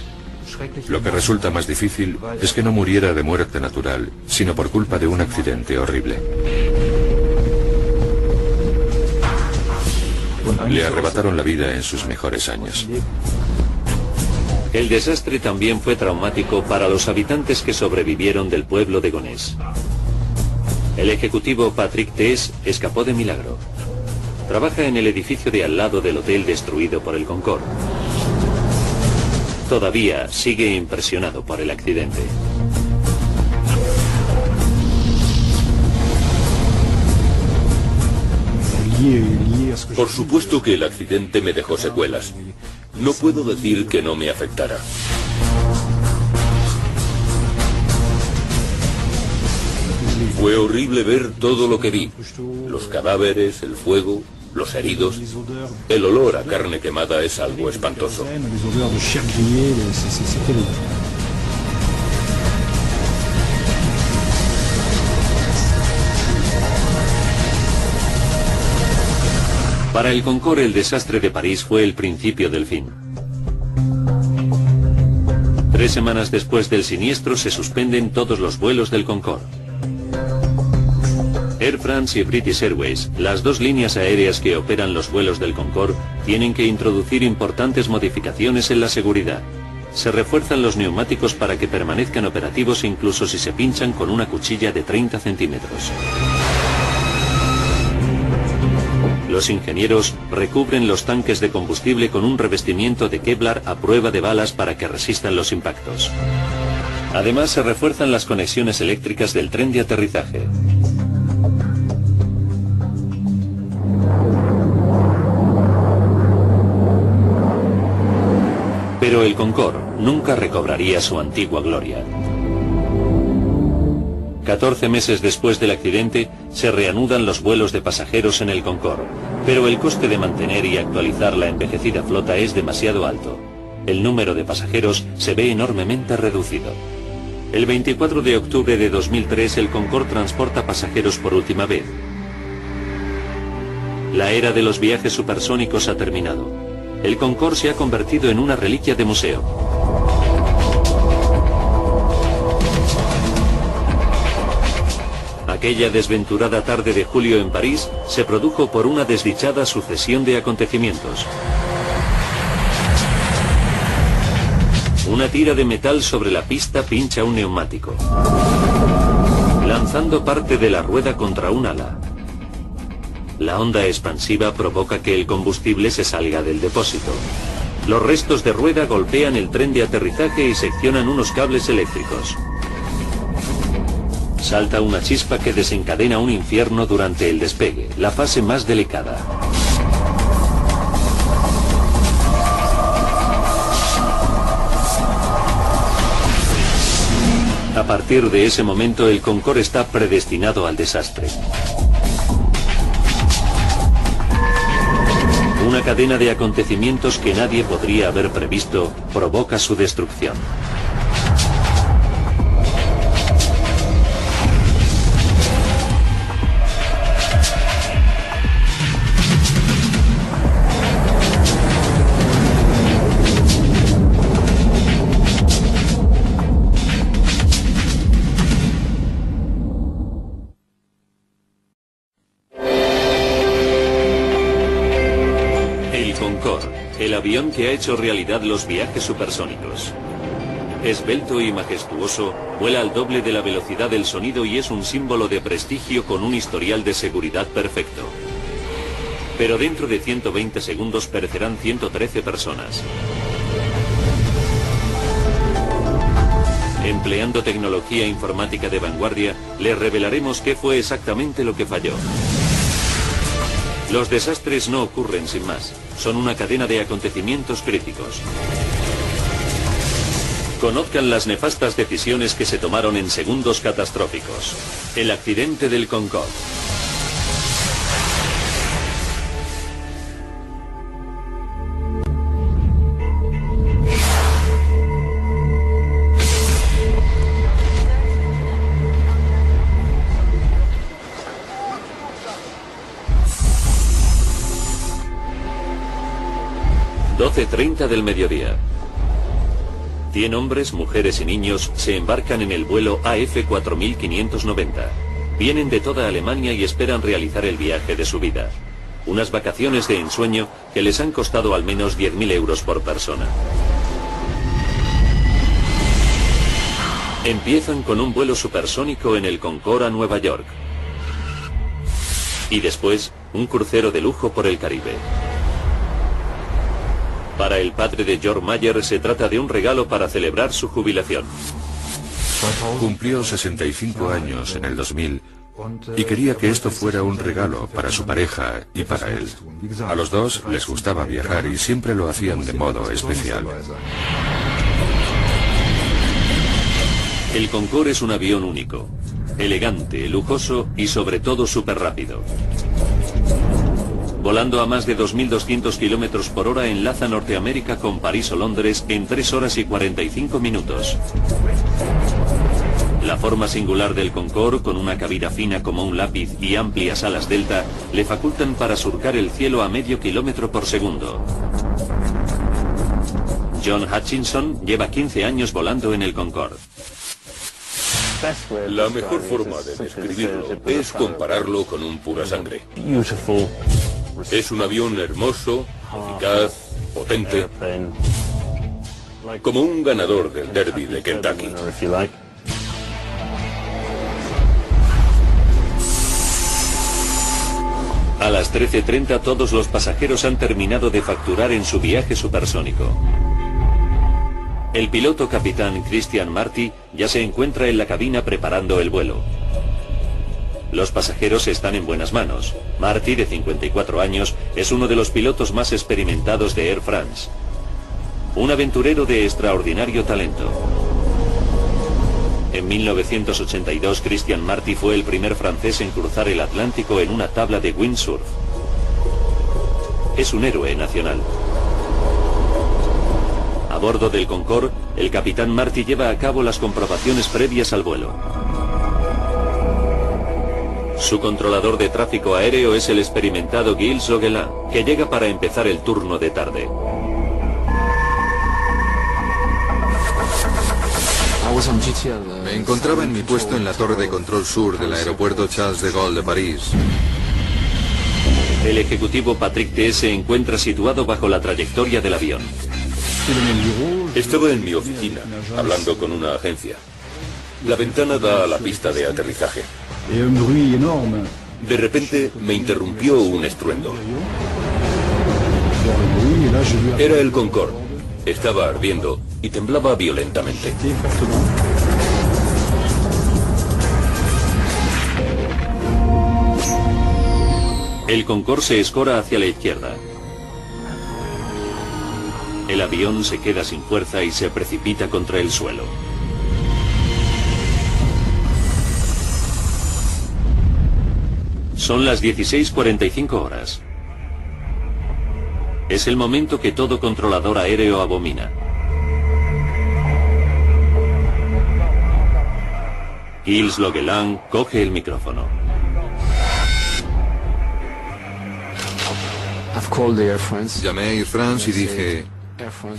B: Lo que resulta más difícil es que no muriera de muerte natural, sino por culpa de un accidente horrible. Le arrebataron la vida en sus mejores años.
A: El desastre también fue traumático para los habitantes que sobrevivieron del pueblo de Gonesse. El ejecutivo Patrick Tess escapó de milagro. Trabaja en el edificio de al lado del hotel destruido por el Concorde. Todavía sigue impresionado por el accidente.
C: Por supuesto que el accidente me dejó secuelas. No puedo decir que no me afectara. Fue horrible ver todo lo que vi. Los cadáveres, el fuego, los heridos. El olor a carne quemada es algo espantoso.
A: Para el Concorde, el desastre de París fue el principio del fin. 3 semanas después del siniestro se suspenden todos los vuelos del Concorde. Air France y British Airways, las 2 líneas aéreas que operan los vuelos del Concorde, tienen que introducir importantes modificaciones en la seguridad. Se refuerzan los neumáticos para que permanezcan operativos incluso si se pinchan con una cuchilla de 30 centímetros. Los ingenieros recubren los tanques de combustible con un revestimiento de Kevlar a prueba de balas para que resistan los impactos. Además, se refuerzan las conexiones eléctricas del tren de aterrizaje. Pero el Concorde nunca recobraría su antigua gloria. 14 meses después del accidente, se reanudan los vuelos de pasajeros en el Concorde, pero el coste de mantener y actualizar la envejecida flota es demasiado alto. El número de pasajeros se ve enormemente reducido. El 24 de octubre de 2003, el Concorde transporta pasajeros por última vez. La era de los viajes supersónicos ha terminado. El Concorde se ha convertido en una reliquia de museo. Aquella desventurada tarde de julio en París se produjo por una desdichada sucesión de acontecimientos. Una tira de metal sobre la pista pincha un neumático, lanzando parte de la rueda contra un ala. La onda expansiva provoca que el combustible se salga del depósito. Los restos de rueda golpean el tren de aterrizaje y seccionan unos cables eléctricos. Salta una chispa que desencadena un infierno durante el despegue, la fase más delicada. A partir de ese momento, el Concorde está predestinado al desastre. Una cadena de acontecimientos que nadie podría haber previsto provoca su destrucción. El avión que ha hecho realidad los viajes supersónicos. Esbelto y majestuoso, vuela al doble de la velocidad del sonido y es un símbolo de prestigio con un historial de seguridad perfecto. Pero dentro de 120 segundos perecerán 113 personas. Empleando tecnología informática de vanguardia, les revelaremos qué fue exactamente lo que falló. Los desastres no ocurren sin más, son una cadena de acontecimientos críticos. Conozcan las nefastas decisiones que se tomaron en segundos catastróficos. El accidente del Concorde. ...12:30 del mediodía. 100 hombres, mujeres y niños se embarcan en el vuelo AF4590. Vienen de toda Alemania y esperan realizar el viaje de su vida. Unas vacaciones de ensueño que les han costado al menos 10.000 euros por persona. Empiezan con un vuelo supersónico en el Concorde a Nueva York. Y después, un crucero de lujo por el Caribe. Para el padre de George Mayer se trata de un regalo para celebrar su jubilación.
B: Cumplió 65 años en el 2000 y quería que esto fuera un regalo para su pareja y para él. A los dos les gustaba viajar y siempre lo hacían de modo especial.
A: El Concorde es un avión único, elegante, lujoso y sobre todo súper rápido. Volando a más de 2.200 km por hora enlaza Norteamérica con París o Londres en 3 horas y 45 minutos. La forma singular del Concorde, con una cabina fina como un lápiz y amplias alas delta, le facultan para surcar el cielo a medio kilómetro por segundo. John Hutchinson lleva 15 años volando en el Concorde.
C: La mejor forma de describirlo es compararlo con un pura sangre. Es un avión hermoso, eficaz, potente, como un ganador del derby de Kentucky.
A: A las 13:30 todos los pasajeros han terminado de facturar en su viaje supersónico. El piloto capitán Christian Marty ya se encuentra en la cabina preparando el vuelo. Los pasajeros están en buenas manos. Marty, de 54 años, es uno de los pilotos más experimentados de Air France. Un aventurero de extraordinario talento. En 1982, Christian Marty fue el primer francés en cruzar el Atlántico en una tabla de windsurf. Es un héroe nacional. A bordo del Concorde, el capitán Marty lleva a cabo las comprobaciones previas al vuelo. Su controlador de tráfico aéreo es el experimentado Gilles Loguelin, que llega para empezar el turno de tarde.
D: Me encontraba en mi puesto en la torre de control sur del aeropuerto Charles de Gaulle de París.
A: El ejecutivo Patrick T. se encuentra situado bajo la trayectoria del avión.
C: Estaba en mi oficina, hablando con una agencia. La ventana da a la pista de aterrizaje. De repente me interrumpió un estruendo. Era el Concorde. Estaba ardiendo y temblaba violentamente.
A: El Concorde se escora hacia la izquierda. El avión se queda sin fuerza y se precipita contra el suelo. Son las 16:45 horas. Es el momento que todo controlador aéreo abomina. Gilles Loguelin coge el micrófono.
D: Llamé a Air France y dije: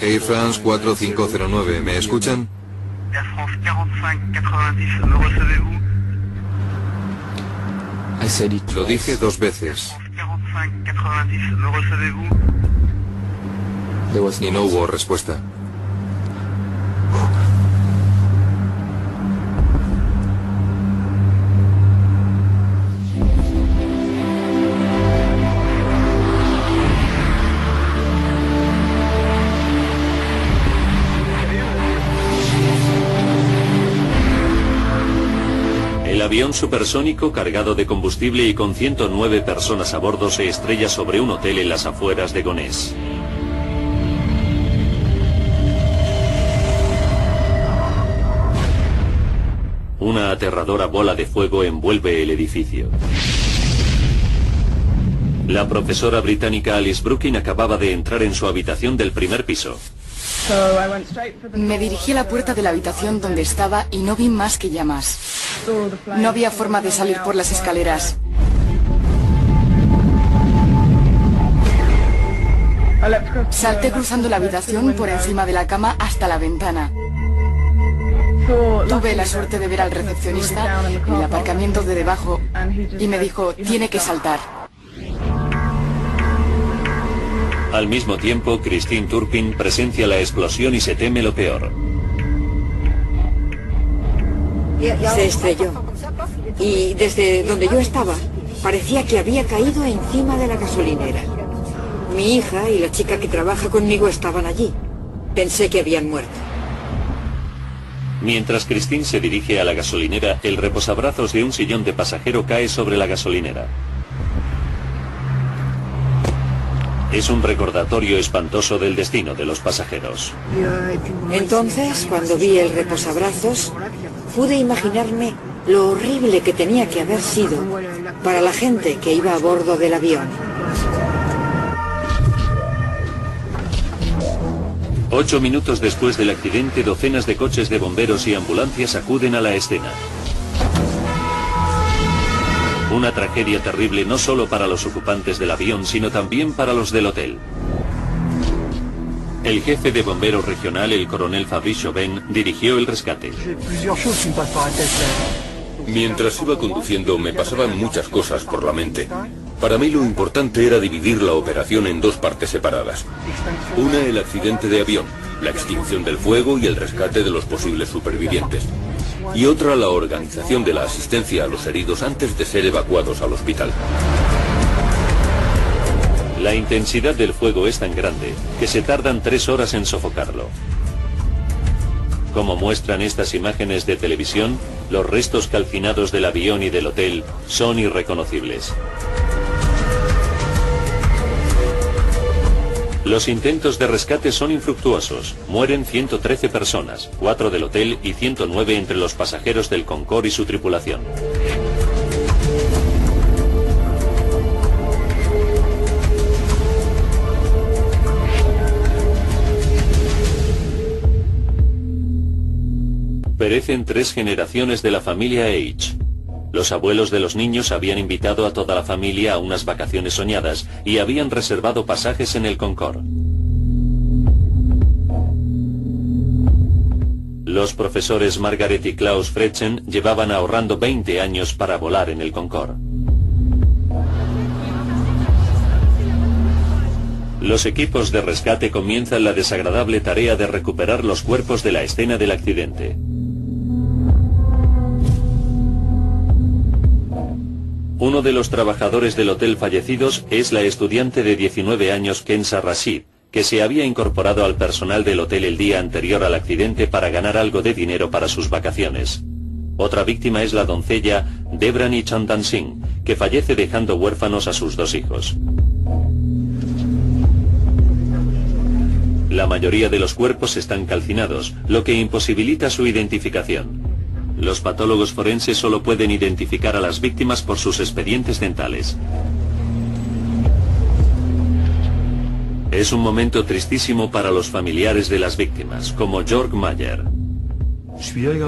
D: Air France 4509, ¿me escuchan?
F: Air France 4590, ¿me recevez-vous?
D: Lo dije 2 veces.
F: Air France 4590, ¿me recevez-vous?
D: Y no hubo respuesta.
A: El avión supersónico cargado de combustible y con 109 personas a bordo se estrella sobre un hotel en las afueras de Gonesse. Una aterradora bola de fuego envuelve el edificio. La profesora británica Alice Brooking acababa de entrar en su habitación del primer piso.
G: Me dirigí a la puerta de la habitación donde estaba y no vi más que llamas. No había forma de salir por las escaleras. Salté cruzando la habitación por encima de la cama hasta la ventana. Tuve la suerte de ver al recepcionista en el aparcamiento de debajo y me dijo: tiene que saltar.
A: Al mismo tiempo, Christine Turpin presencia la explosión y se teme lo peor.
E: Se estrelló. Y desde donde yo estaba, parecía que había caído encima de la gasolinera. Mi hija y la chica que trabaja conmigo estaban allí. Pensé que habían muerto.
A: Mientras Christine se dirige a la gasolinera, el reposabrazos de un sillón de pasajero cae sobre la gasolinera. Es un recordatorio espantoso del destino de los pasajeros.
E: Entonces, cuando vi el reposabrazos, pude imaginarme lo horrible que tenía que haber sido para la gente que iba a bordo del avión.
A: 8 minutos después del accidente, docenas de coches de bomberos y ambulancias acuden a la escena. Una tragedia terrible no solo para los ocupantes del avión, sino también para los del hotel. El jefe de bomberos regional, el coronel Fabrice Chauvin, dirigió el rescate.
C: Mientras iba conduciendo me pasaban muchas cosas por la mente. Para mí lo importante era dividir la operación en 2 partes separadas. Una, el accidente de avión, la extinción del fuego y el rescate de los posibles supervivientes. Y otra, la organización de la asistencia a los heridos antes de ser evacuados al hospital.
A: La intensidad del fuego es tan grande que se tardan 3 horas en sofocarlo. Como muestran estas imágenes de televisión, los restos calcinados del avión y del hotel son irreconocibles. Los intentos de rescate son infructuosos. Mueren 113 personas, 4 del hotel y 109 entre los pasajeros del Concorde y su tripulación. Perecen 3 generaciones de la familia H. Los abuelos de los niños habían invitado a toda la familia a unas vacaciones soñadas y habían reservado pasajes en el Concorde. Los profesores Margaret y Klaus Fretzen llevaban ahorrando 20 años para volar en el Concorde. Los equipos de rescate comienzan la desagradable tarea de recuperar los cuerpos de la escena del accidente. Uno de los trabajadores del hotel fallecidos es la estudiante de 19 años Kenza Rashid, que se había incorporado al personal del hotel el día anterior al accidente para ganar algo de dinero para sus vacaciones. Otra víctima es la doncella Debrani Chandan Singh, que fallece dejando huérfanos a sus 2 hijos. La mayoría de los cuerpos están calcinados, lo que imposibilita su identificación. Los patólogos forenses solo pueden identificar a las víctimas por sus expedientes dentales. Es un momento tristísimo para los familiares de las víctimas, como Jörg Mayer.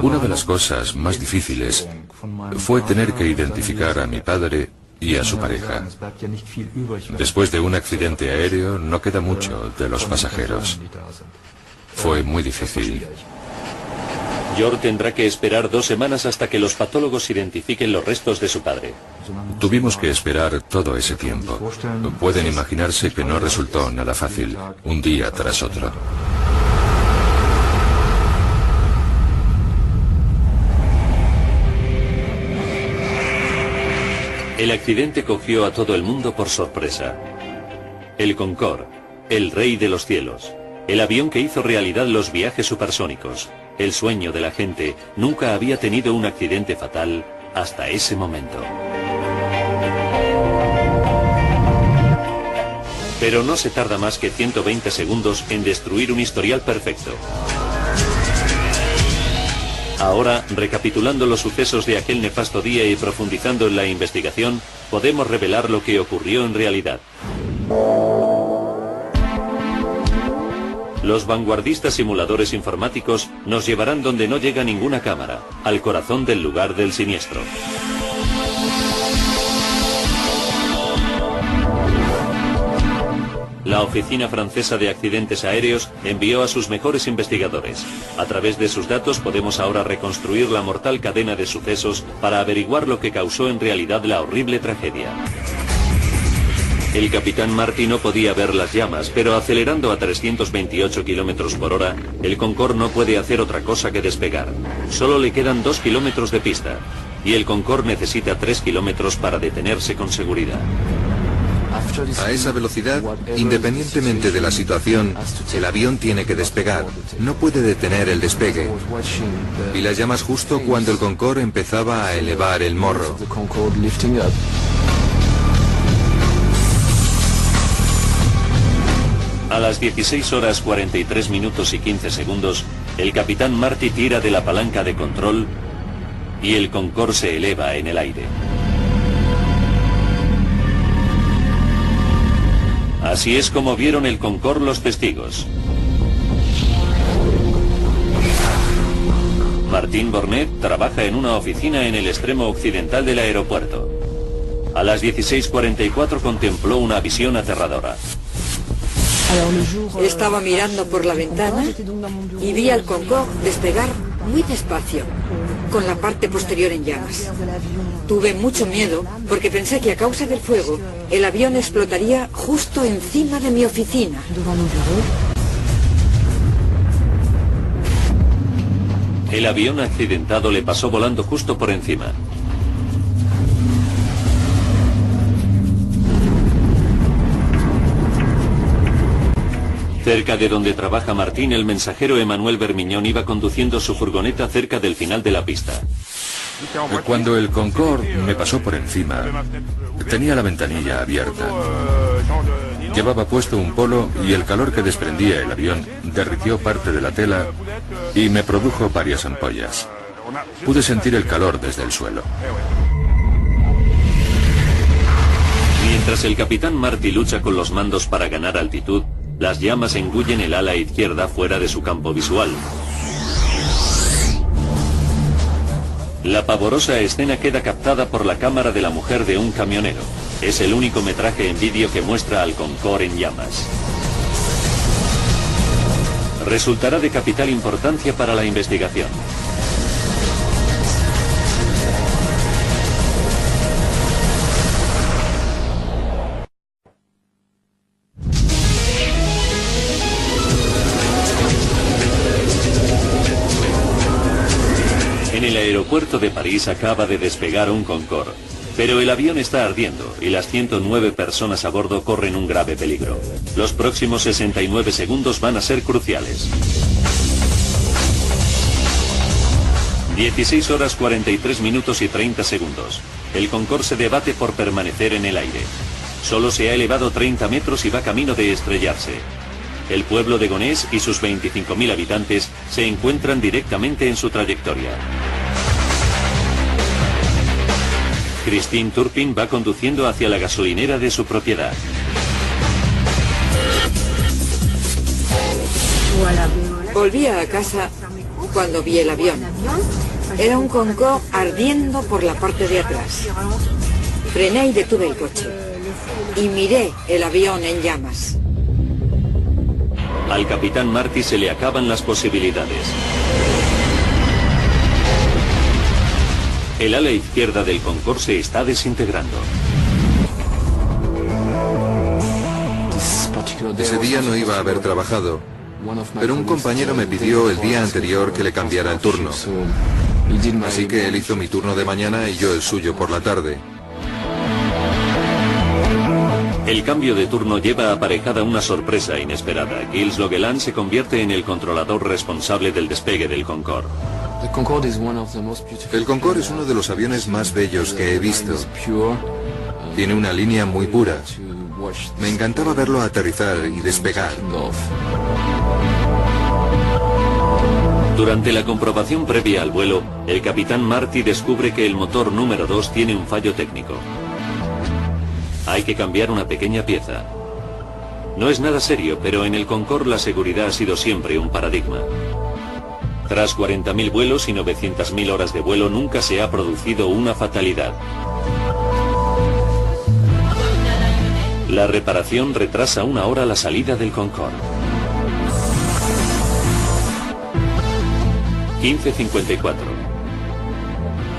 B: Una de las cosas más difíciles fue tener que identificar a mi padre y a su pareja. Después de un accidente aéreo no queda mucho de los pasajeros. Fue muy difícil.
A: Jörg tendrá que esperar 2 semanas hasta que los patólogos identifiquen los restos de su padre.
B: Tuvimos que esperar todo ese tiempo. Pueden imaginarse que no resultó nada fácil, un día tras otro.
A: El accidente cogió a todo el mundo por sorpresa. El Concorde, el rey de los cielos, el avión que hizo realidad los viajes supersónicos, el sueño de la gente, nunca había tenido un accidente fatal hasta ese momento. Pero no se tarda más que 120 segundos en destruir un historial perfecto. Ahora, recapitulando los sucesos de aquel nefasto día y profundizando en la investigación, podemos revelar lo que ocurrió en realidad. Los vanguardistas simuladores informáticos nos llevarán donde no llega ninguna cámara, al corazón del lugar del siniestro. La Oficina Francesa de Accidentes Aéreos envió a sus mejores investigadores. A través de sus datos podemos ahora reconstruir la mortal cadena de sucesos para averiguar lo que causó en realidad la horrible tragedia. El capitán Marty no podía ver las llamas, pero acelerando a 328 km por hora, el Concorde no puede hacer otra cosa que despegar. Solo le quedan 2 kilómetros de pista, y el Concorde necesita 3 kilómetros para detenerse con seguridad.
D: A esa velocidad, independientemente de la situación, el avión tiene que despegar. No puede detener el despegue. Y las llamas justo cuando el Concorde empezaba a elevar el morro.
A: A las 16 horas 43 minutos y 15 segundos, el capitán Marty tira de la palanca de control y el Concorde se eleva en el aire. Así es como vieron el Concorde los testigos. Martín Bornet trabaja en una oficina en el extremo occidental del aeropuerto. A las 16:44 contempló una visión aterradora.
E: Estaba mirando por la ventana y vi al Concorde despegar muy despacio, con la parte posterior en llamas. Tuve mucho miedo porque pensé que a causa del fuego el avión explotaría justo encima de mi oficina.
A: El avión accidentado le pasó volando justo por encima. Cerca de donde trabaja Martín, el mensajero Emmanuel Bermiñón iba conduciendo su furgoneta cerca del final de la pista.
B: Cuando el Concorde me pasó por encima, tenía la ventanilla abierta. Llevaba puesto un polo y el calor que desprendía el avión derritió parte de la tela y me produjo varias ampollas. Pude sentir el calor desde el suelo.
A: Mientras el capitán Marty lucha con los mandos para ganar altitud, las llamas engullen el ala izquierda fuera de su campo visual. La pavorosa escena queda captada por la cámara de la mujer de un camionero. Es el único metraje en vídeo que muestra al Concorde en llamas. Resultará de capital importancia para la investigación. En el aeropuerto de París acaba de despegar un Concorde, pero el avión está ardiendo y las 109 personas a bordo corren un grave peligro. Los próximos 69 segundos van a ser cruciales. 16 horas 43 minutos y 30 segundos. El Concorde se debate por permanecer en el aire. Solo se ha elevado 30 metros y va camino de estrellarse. El pueblo de Gonesse y sus 25.000 habitantes se encuentran directamente en su trayectoria. Christine Turpin va conduciendo hacia la gasolinera de su propiedad.
E: Volvía a casa cuando vi el avión. Era un Concorde ardiendo por la parte de atrás. Frené y detuve el coche. Y miré el avión en llamas.
A: Al capitán Marty se le acaban las posibilidades. El ala izquierda del Concorde se está desintegrando.
D: Ese día no iba a haber trabajado, pero un compañero me pidió el día anterior que le cambiara el turno. Así que él hizo mi turno de mañana y yo el suyo por la tarde.
A: El cambio de turno lleva aparejada una sorpresa inesperada. Gilles Logeland se convierte en el controlador responsable del despegue del Concorde.
D: El Concorde es uno de los aviones más bellos que he visto. Tiene una línea muy pura. Me encantaba verlo aterrizar y despegar.
A: Durante la comprobación previa al vuelo, el capitán Marty descubre que el motor número 2 tiene un fallo técnico. Hay que cambiar una pequeña pieza. No es nada serio, pero en el Concorde la seguridad ha sido siempre un paradigma. Tras 40.000 vuelos y 900.000 horas de vuelo nunca se ha producido una fatalidad. La reparación retrasa una hora la salida del Concorde. 15:54.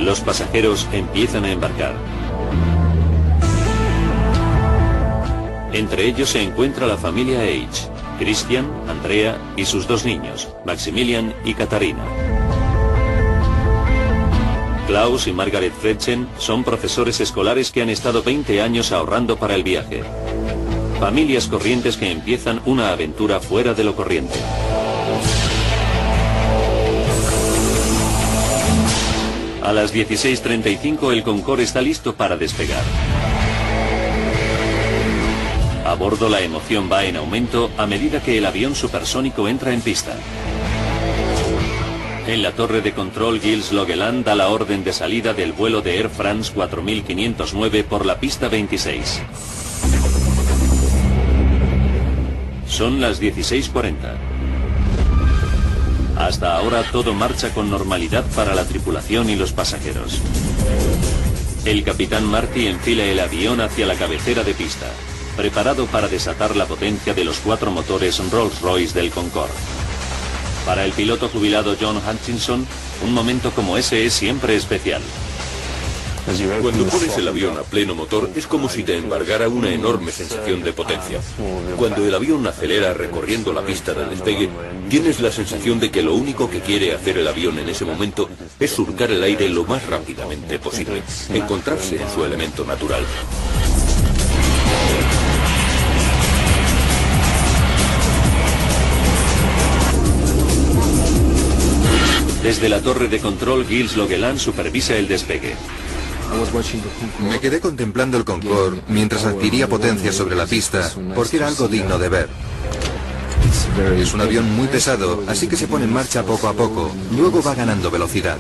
A: Los pasajeros empiezan a embarcar. Entre ellos se encuentra la familia H, Christian, Andrea y sus dos niños, Maximilian y Katharina. Klaus y Margaret Fretchen son profesores escolares que han estado 20 años ahorrando para el viaje. Familias corrientes que empiezan una aventura fuera de lo corriente. A las 16:35 el Concorde está listo para despegar. A bordo la emoción va en aumento a medida que el avión supersónico entra en pista. En la torre de control Gilles Logeland da la orden de salida del vuelo de Air France 4509 por la pista 26. Son las 16:40. Hasta ahora todo marcha con normalidad para la tripulación y los pasajeros. El capitán Marty enfila el avión hacia la cabecera de pista, preparado para desatar la potencia de los 4 motores Rolls-Royce del Concorde. Para el piloto jubilado John Hutchinson, un momento como ese es siempre especial.
C: Cuando pones el avión a pleno motor es como si te embargara una enorme sensación de potencia. Cuando el avión acelera recorriendo la pista del despegue, tienes la sensación de que lo único que quiere hacer el avión en ese momento es surcar el aire lo más rápidamente posible, encontrarse en su elemento natural.
A: Desde la torre de control, Gilles Logeland supervisa el despegue.
D: Me quedé contemplando el Concorde mientras adquiría potencia sobre la pista, porque era algo digno de ver. Es un avión muy pesado, así que se pone en marcha poco a poco, luego va ganando velocidad.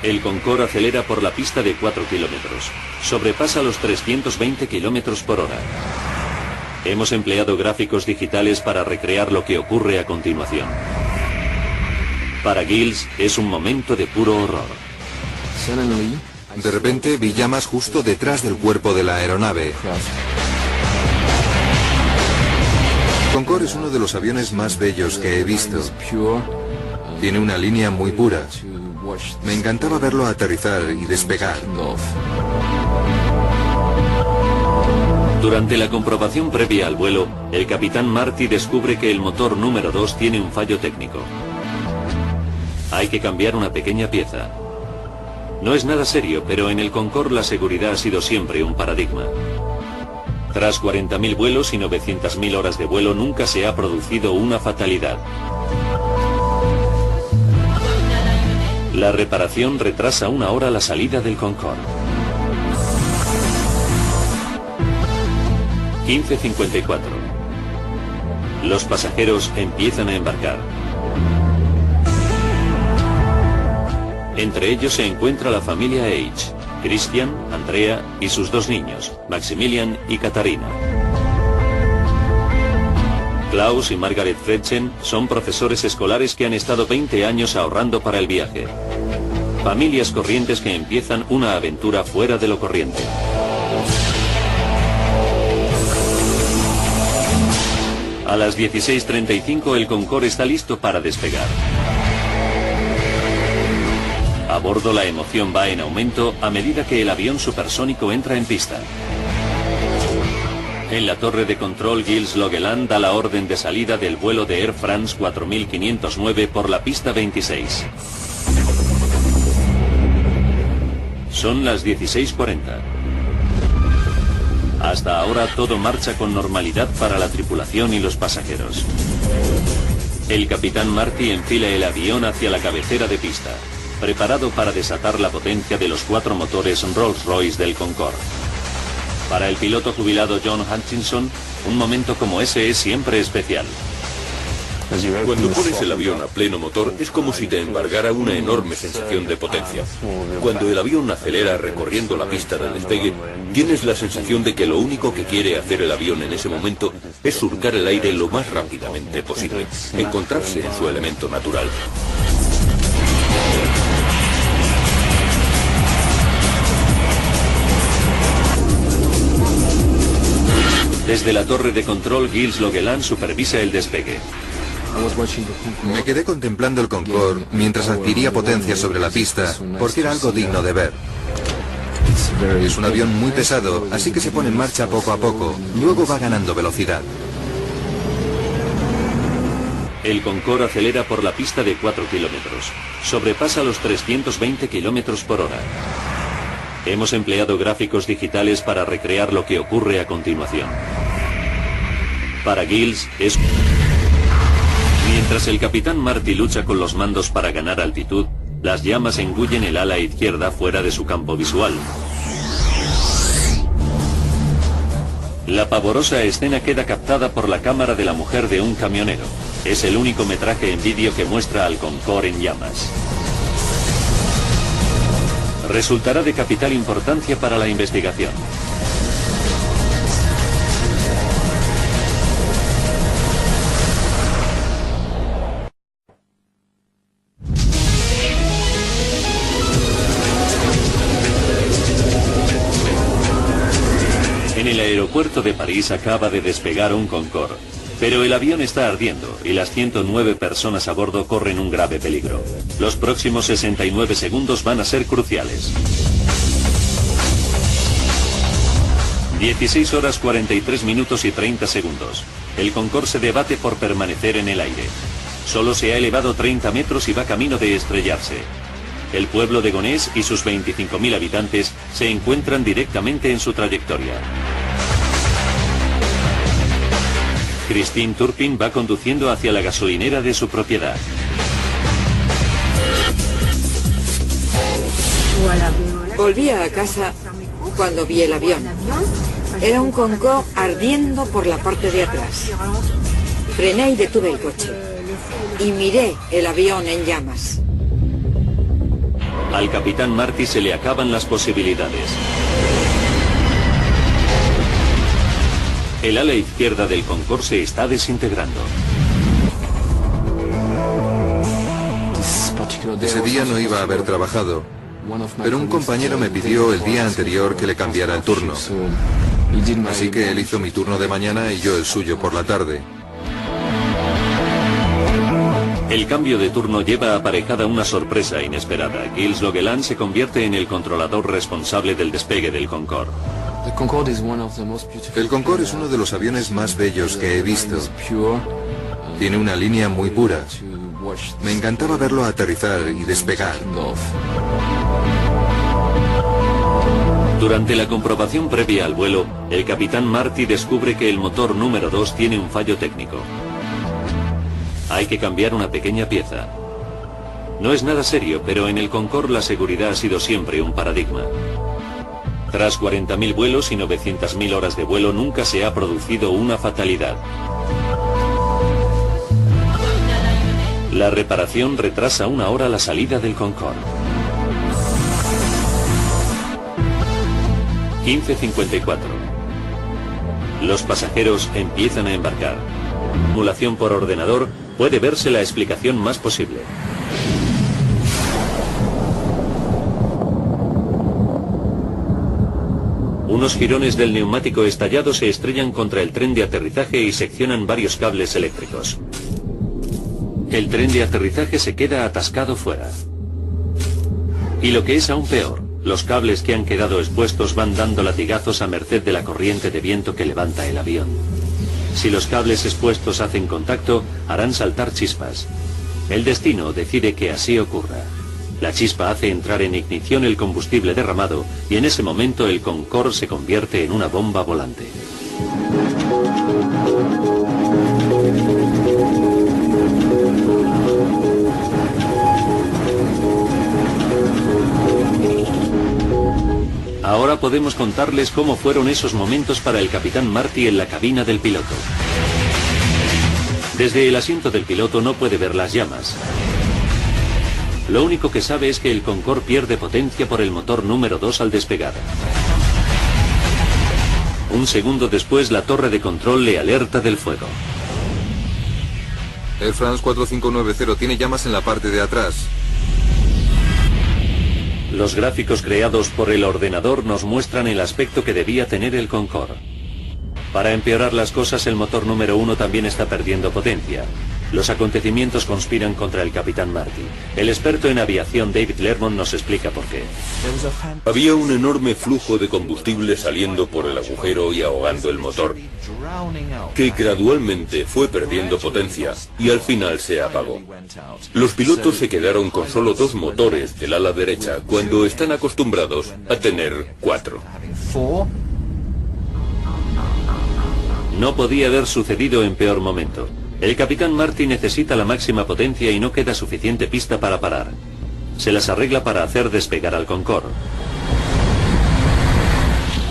A: El Concorde acelera por la pista de 4 kilómetros. Sobrepasa los 320 kilómetros por hora. Hemos empleado gráficos digitales para recrear lo que ocurre a continuación. Para Gilles es un momento de puro horror.
D: De repente vi llamas justo detrás del cuerpo de la aeronave. Concorde es uno de los aviones más bellos que he visto. Tiene una línea muy pura. Me encantaba verlo aterrizar y despegar.
A: Durante la comprobación previa al vuelo, el capitán Marty descubre que el motor número 2 tiene un fallo técnico. Hay que cambiar una pequeña pieza. No es nada serio, pero en el Concorde la seguridad ha sido siempre un paradigma. Tras 40.000 vuelos y 900.000 horas de vuelo nunca se ha producido una fatalidad. La reparación retrasa 1 hora la salida del Concorde. 15:54. Los pasajeros empiezan a embarcar. Entre ellos se encuentra la familia H, Christian, Andrea y sus 2 niños, Maximilian y Katharina. Klaus y Margaret Fretchen son profesores escolares que han estado 20 años ahorrando para el viaje. Familias corrientes que empiezan una aventura fuera de lo corriente. A las 16:35 el Concorde está listo para despegar. A bordo la emoción va en aumento a medida que el avión supersónico entra en pista. En la torre de control, Gilles Logeland da la orden de salida del vuelo de Air France 4509 por la pista 26. Son las 16:40. Hasta ahora todo marcha con normalidad para la tripulación y los pasajeros. El capitán Marty enfila el avión hacia la cabecera de pista, preparado para desatar la potencia de los 4 motores Rolls-Royce del Concorde. Para el piloto jubilado John Hutchinson, un momento como ese es siempre especial.
C: Cuando pones el avión a pleno motor es como si te embargara una enorme sensación de potencia. Cuando el avión acelera recorriendo la pista del despegue, tienes la sensación de que lo único que quiere hacer el avión en ese momento es surcar el aire lo más rápidamente posible, encontrarse en su elemento natural.
A: Desde la torre de control, Gilles Logeland supervisa el despegue.
D: Me quedé contemplando el Concorde mientras adquiría potencia sobre la pista, porque era algo digno de ver. Es un avión muy pesado, así que se pone en marcha poco a poco, luego va ganando velocidad.
A: El Concorde acelera por la pista de 4 kilómetros. Sobrepasa los 320 kilómetros por hora. Hemos empleado gráficos digitales para recrear lo que ocurre a continuación. Para Gilles es... Mientras el capitán Marty lucha con los mandos para ganar altitud, las llamas engullen el ala izquierda fuera de su campo visual. La pavorosa escena queda captada por la cámara de la mujer de un camionero. Es el único metraje en vídeo que muestra al Concorde en llamas. Resultará de capital importancia para la investigación. En el aeropuerto de París acaba de despegar un Concorde, pero el avión está ardiendo y las 109 personas a bordo corren un grave peligro. Los próximos 69 segundos van a ser cruciales. 16 horas 43 minutos y 30 segundos. El Concorde se debate por permanecer en el aire. Solo se ha elevado 30 metros y va camino de estrellarse. El pueblo de Gonesse y sus 25.000 habitantes se encuentran directamente en su trayectoria. Christine Turpin va conduciendo hacia la gasolinera de su propiedad.
E: Volvía a casa cuando vi el avión. Era un Concorde ardiendo por la parte de atrás. Frené y detuve el coche. Y miré el avión en llamas.
A: Al capitán Marty se le acaban las posibilidades. El ala izquierda del Concorde se está desintegrando.
D: Ese día no iba a haber trabajado, pero un compañero me pidió el día anterior que le cambiara el turno. Así que él hizo mi turno de mañana y yo el suyo por la tarde.
A: El cambio de turno lleva aparejada una sorpresa inesperada. Gilles Logeland se convierte en el controlador responsable del despegue del Concorde.
D: El Concorde es uno de los aviones más bellos que he visto. Tiene una línea muy pura. Me encantaba verlo aterrizar y despegar.
A: Durante la comprobación previa al vuelo, el capitán Marty descubre que el motor número 2 tiene un fallo técnico. Hay que cambiar una pequeña pieza. No es nada serio, pero en el Concorde la seguridad ha sido siempre un paradigma. Tras 40.000 vuelos y 900.000 horas de vuelo nunca se ha producido una fatalidad. La reparación retrasa 1 hora la salida del Concorde. 15:54. Los pasajeros empiezan a embarcar. Simulación por ordenador, puede verse la explicación más posible. Unos jirones del neumático estallado se estrellan contra el tren de aterrizaje y seccionan varios cables eléctricos. El tren de aterrizaje se queda atascado fuera. Y lo que es aún peor, los cables que han quedado expuestos van dando latigazos a merced de la corriente de viento que levanta el avión. Si los cables expuestos hacen contacto, harán saltar chispas. El destino decide que así ocurra. La chispa hace entrar en ignición el combustible derramado y en ese momento el Concorde se convierte en una bomba volante. Ahora podemos contarles cómo fueron esos momentos para el capitán Marty en la cabina del piloto. Desde el asiento del piloto no puede ver las llamas. Lo único que sabe es que el Concorde pierde potencia por el motor número 2 al despegar. Un segundo después la torre de control le alerta del fuego.
D: Air France 4590 tiene llamas en la parte de atrás.
A: Los gráficos creados por el ordenador nos muestran el aspecto que debía tener el Concorde. Para empeorar las cosas, el motor número 1 también está perdiendo potencia. Los acontecimientos conspiran contra el capitán Marty. El experto en aviación David Lermont nos explica por qué.
C: Había un enorme flujo de combustible saliendo por el agujero y ahogando el motor, que gradualmente fue perdiendo potencia y al final se apagó. Los pilotos se quedaron con solo 2 motores del ala derecha cuando están acostumbrados a tener 4.
A: No podía haber sucedido en peor momento. El capitán Marty necesita la máxima potencia y no queda suficiente pista para parar. Se las arregla para hacer despegar al Concorde.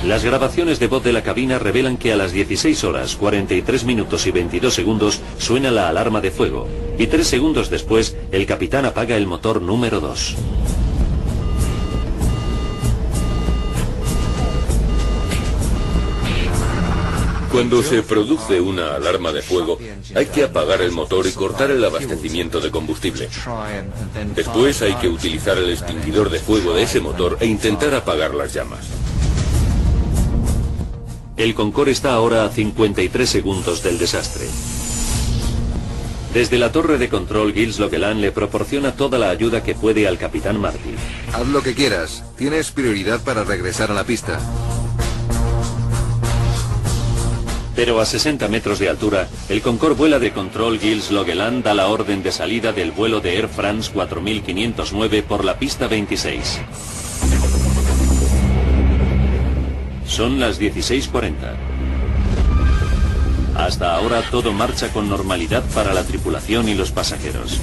A: Las grabaciones de voz de la cabina revelan que a las 16 horas, 43 minutos y 22 segundos suena la alarma de fuego, y 3 segundos después el capitán apaga el motor número 2.
C: Cuando se produce una alarma de fuego, hay que apagar el motor y cortar el abastecimiento de combustible. Después hay que utilizar el extinguidor de fuego de ese motor e intentar apagar las llamas.
A: El Concorde está ahora a 53 segundos del desastre. Desde la torre de control, Gilles Logeland le proporciona toda la ayuda que puede al capitán Marty.
D: Haz lo que quieras. Tienes prioridad para regresar a la pista.
A: Pero a 60 metros de altura, el Concorde vuela de control. Gilles Logeland da la orden de salida del vuelo de Air France 4509 por la pista 26. Son las 16:40. Hasta ahora todo marcha con normalidad para la tripulación y los pasajeros.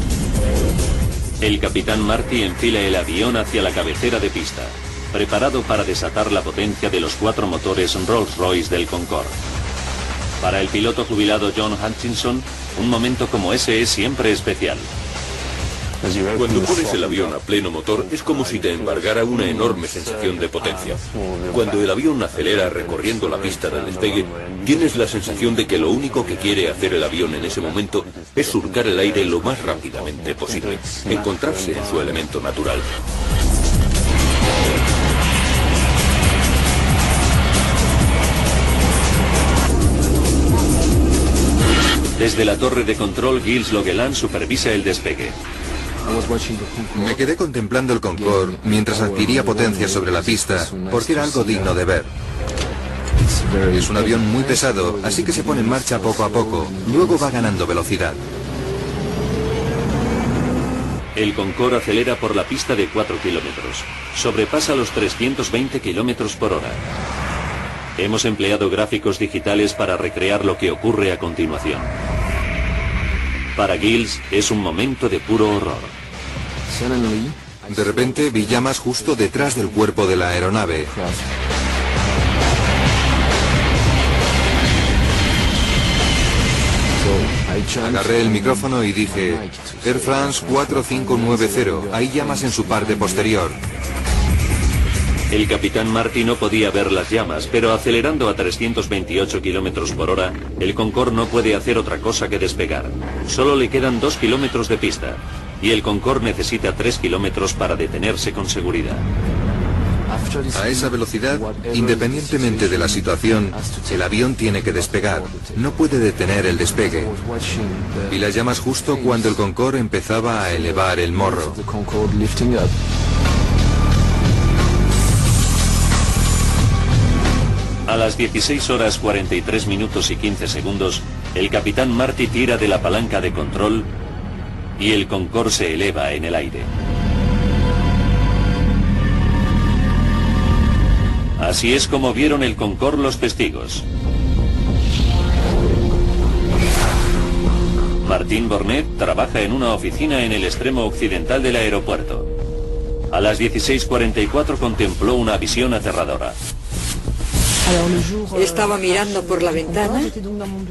A: El capitán Marty enfila el avión hacia la cabecera de pista, preparado para desatar la potencia de los 4 motores Rolls-Royce del Concorde. Para el piloto jubilado John Hutchinson, un momento como ese es siempre especial.
C: Cuando pones el avión a pleno motor es como si te embargara una enorme sensación de potencia. Cuando el avión acelera recorriendo la pista del despegue, tienes la sensación de que lo único que quiere hacer el avión en ese momento es surcar el aire lo más rápidamente posible, encontrarse en su elemento natural.
A: Desde la torre de control, Gilles Logeland supervisa el despegue.
D: Me quedé contemplando el Concorde mientras adquiría potencia sobre la pista, porque era algo digno de ver. Es un avión muy pesado, así que se pone en marcha poco a poco, luego va ganando velocidad.
A: El Concorde acelera por la pista de 4 kilómetros. Sobrepasa los 320 kilómetros por hora. Hemos empleado gráficos digitales para recrear lo que ocurre a continuación. Para Gilles es un momento de puro horror.
D: De repente vi llamas justo detrás del cuerpo de la aeronave. Agarré el micrófono y dije: Air France 4590, hay llamas en su parte posterior.
A: El capitán Marty no podía ver las llamas, pero acelerando a 328 kilómetros por hora, el Concorde no puede hacer otra cosa que despegar. Solo le quedan 2 kilómetros de pista, y el Concorde necesita 3 kilómetros para detenerse con seguridad.
D: A esa velocidad, independientemente de la situación, el avión tiene que despegar. No puede detener el despegue. Vi las llamas justo cuando el Concorde empezaba a elevar el morro.
A: A las 16 horas 43 minutos y 15 segundos, el capitán Marty tira de la palanca de control y el Concorde se eleva en el aire. Así es como vieron el Concorde los testigos. Martín Bornet trabaja en una oficina en el extremo occidental del aeropuerto. A las 16:44 contempló una visión aterradora.
E: Estaba mirando por la ventana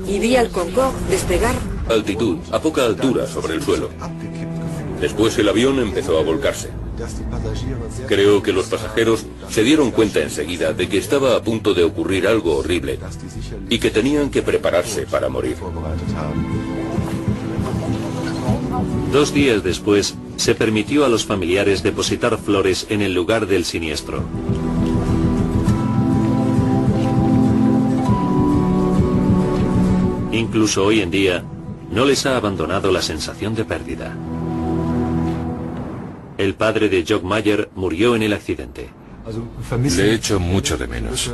E: y vi al Concorde despegar.
C: Altitud, a poca altura sobre el suelo. Después el avión empezó a volcarse. Creo que los pasajeros se dieron cuenta enseguida de que estaba a punto de ocurrir algo horrible y que tenían que prepararse para morir.
A: 2 días después, se permitió a los familiares depositar flores en el lugar del siniestro. Incluso hoy en día, no les ha abandonado la sensación de pérdida. El padre de Jock Mayer murió en el accidente.
B: Le echo mucho de menos.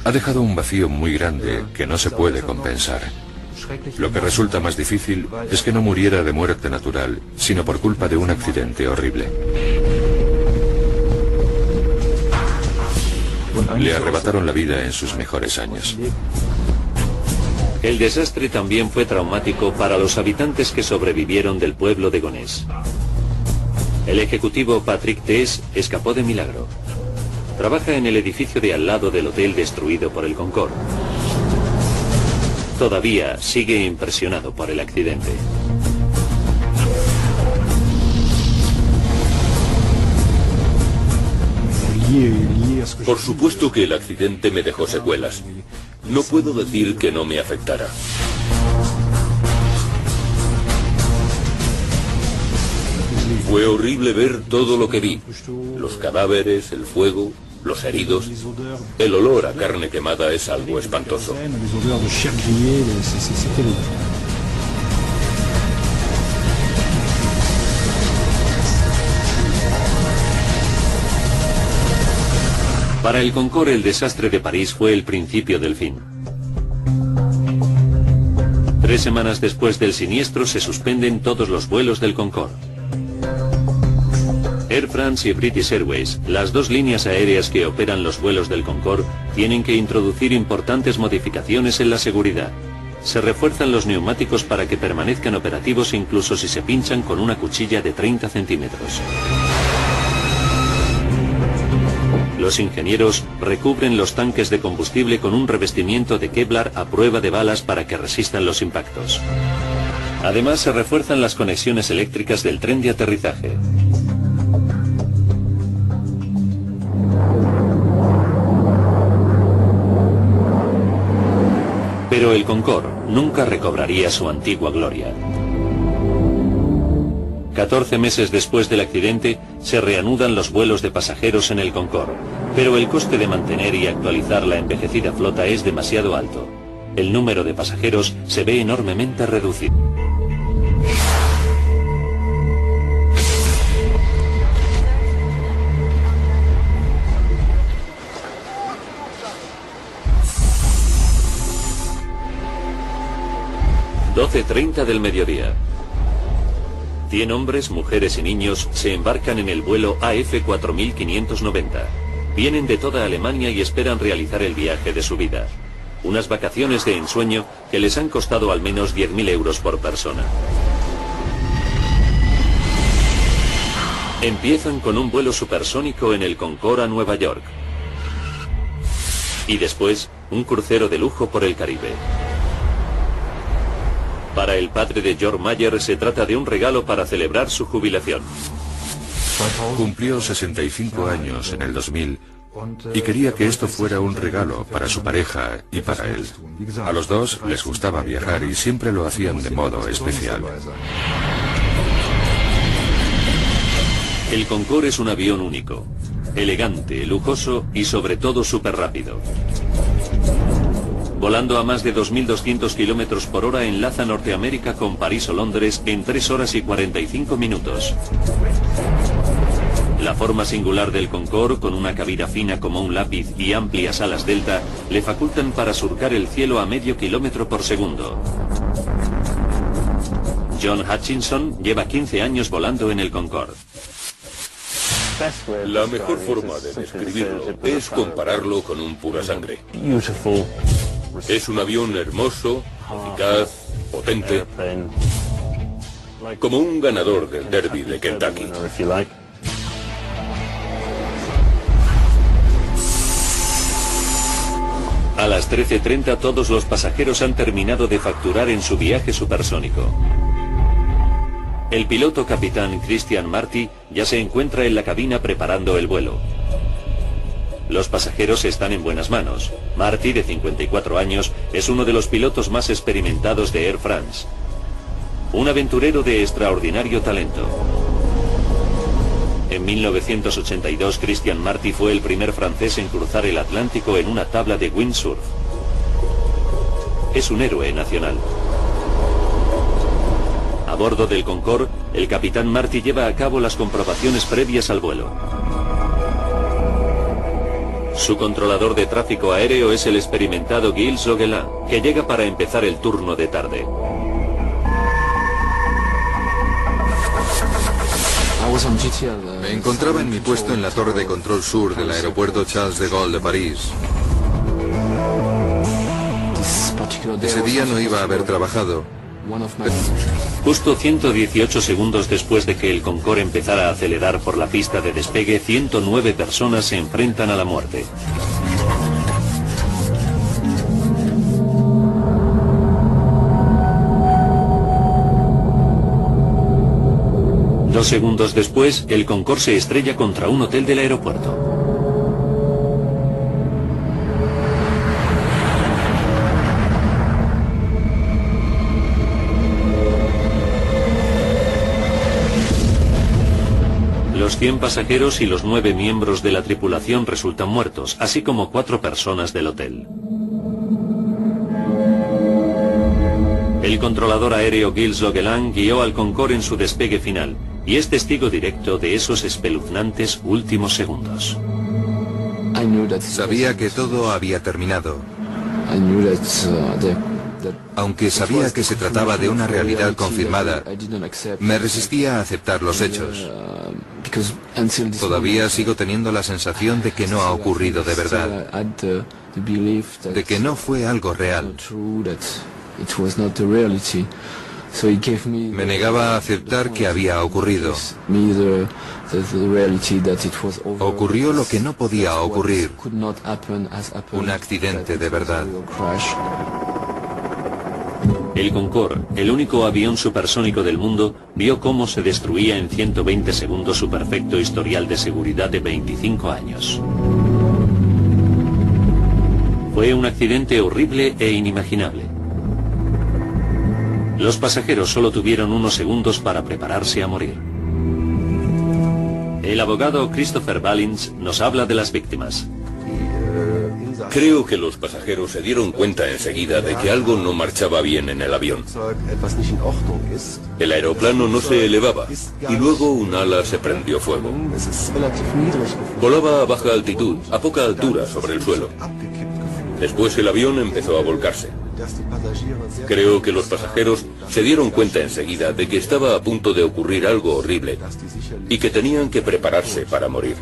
B: Ha dejado un vacío muy grande que no se puede compensar. Lo que resulta más difícil es que no muriera de muerte natural, sino por culpa de un accidente horrible. Le arrebataron la vida en sus mejores años.
A: El desastre también fue traumático para los habitantes que sobrevivieron del pueblo de Gonesse. El ejecutivo Patrick Tess escapó de milagro. Trabaja en el edificio de al lado del hotel destruido por el Concorde. Todavía sigue impresionado por el accidente.
C: Por supuesto que el accidente me dejó secuelas. No puedo decir que no me afectara. Fue horrible ver todo lo que vi. Los cadáveres, el fuego, los heridos. El olor a carne quemada es algo espantoso.
A: Para el Concorde, el desastre de París fue el principio del fin. 3 semanas después del siniestro se suspenden todos los vuelos del Concorde. Air France y British Airways, las 2 líneas aéreas que operan los vuelos del Concorde, tienen que introducir importantes modificaciones en la seguridad. se refuerzan los neumáticos para que permanezcan operativos incluso si se pinchan con una cuchilla de 30 centímetros. Los ingenieros recubren los tanques de combustible con un revestimiento de Kevlar a prueba de balas para que resistan los impactos. Además, se refuerzan las conexiones eléctricas del tren de aterrizaje. Pero el Concorde nunca recobraría su antigua gloria. 14 meses después del accidente, se reanudan los vuelos de pasajeros en el Concorde, pero el coste de mantener y actualizar la envejecida flota es demasiado alto. El número de pasajeros se ve enormemente reducido. ...12:30 del mediodía. 100 hombres, mujeres y niños se embarcan en el vuelo AF 4590. Vienen de toda Alemania y esperan realizar el viaje de su vida. Unas vacaciones de ensueño que les han costado al menos 10.000 euros por persona. Empiezan con un vuelo supersónico en el Concorde a Nueva York. Y después, un crucero de lujo por el Caribe. Para el padre de George Mayer se trata de un regalo para celebrar su jubilación.
B: Cumplió 65 años en el 2000 y quería que esto fuera un regalo para su pareja y para él. A los dos les gustaba viajar y siempre lo hacían de modo especial.
A: El Concorde es un avión único, elegante, lujoso y sobre todo súper rápido. Volando a más de 2.200 kilómetros por hora enlaza Norteamérica con París o Londres en 3 horas y 45 minutos. La forma singular del Concorde, con una cabina fina como un lápiz y amplias alas delta, le facultan para surcar el cielo a medio kilómetro por segundo. John Hutchinson lleva 15 años volando en el Concorde.
C: La mejor forma de describirlo es compararlo con un pura sangre. Es un avión hermoso, eficaz, potente, como un ganador del Derby de Kentucky.
A: A las 13:30 todos los pasajeros han terminado de facturar en su viaje supersónico. El piloto capitán Christian Marty ya se encuentra en la cabina preparando el vuelo. Los pasajeros están en buenas manos. Marty, de 54 años, es uno de los pilotos más experimentados de Air France. Un aventurero de extraordinario talento. En 1982, Christian Marty fue el primer francés en cruzar el Atlántico en una tabla de windsurf. Es un héroe nacional. A bordo del Concorde, el capitán Marty lleva a cabo las comprobaciones previas al vuelo. Su controlador de tráfico aéreo es el experimentado Gilles Augelin, que llega para empezar el turno de tarde.
D: Me encontraba en mi puesto en la torre de control sur del aeropuerto Charles de Gaulle de París. Ese día no iba a haber trabajado.
A: Justo 118 segundos después de que el Concorde empezara a acelerar por la pista de despegue, 109 personas se enfrentan a la muerte. Dos segundos después, el Concorde se estrella contra un hotel del aeropuerto. Los 100 pasajeros y los 9 miembros de la tripulación resultan muertos, así como 4 personas del hotel. El controlador aéreo Gilles Augelin guió al Concorde en su despegue final y es testigo directo de esos espeluznantes últimos segundos.
D: Sabía que todo había terminado. Aunque sabía que se trataba de una realidad confirmada, me resistía a aceptar los hechos. Todavía sigo teniendo la sensación de que no ha ocurrido de verdad, de que no fue algo real. Me negaba a aceptar que había ocurrido. Ocurrió lo que no podía ocurrir. Un accidente de verdad.
A: El Concorde, el único avión supersónico del mundo, vio cómo se destruía en 120 segundos su perfecto historial de seguridad de 25 años. Fue un accidente horrible e inimaginable. Los pasajeros solo tuvieron unos segundos para prepararse a morir. El abogado Christopher Ballins nos habla de las víctimas.
C: Creo que los pasajeros se dieron cuenta enseguida de que algo no marchaba bien en el avión. El aeroplano no se elevaba y luego un ala se prendió fuego. Volaba a baja altitud, a poca altura sobre el suelo. Después el avión empezó a volcarse. Creo que los pasajeros se dieron cuenta enseguida de que estaba a punto de ocurrir algo horrible y que tenían que prepararse para morir.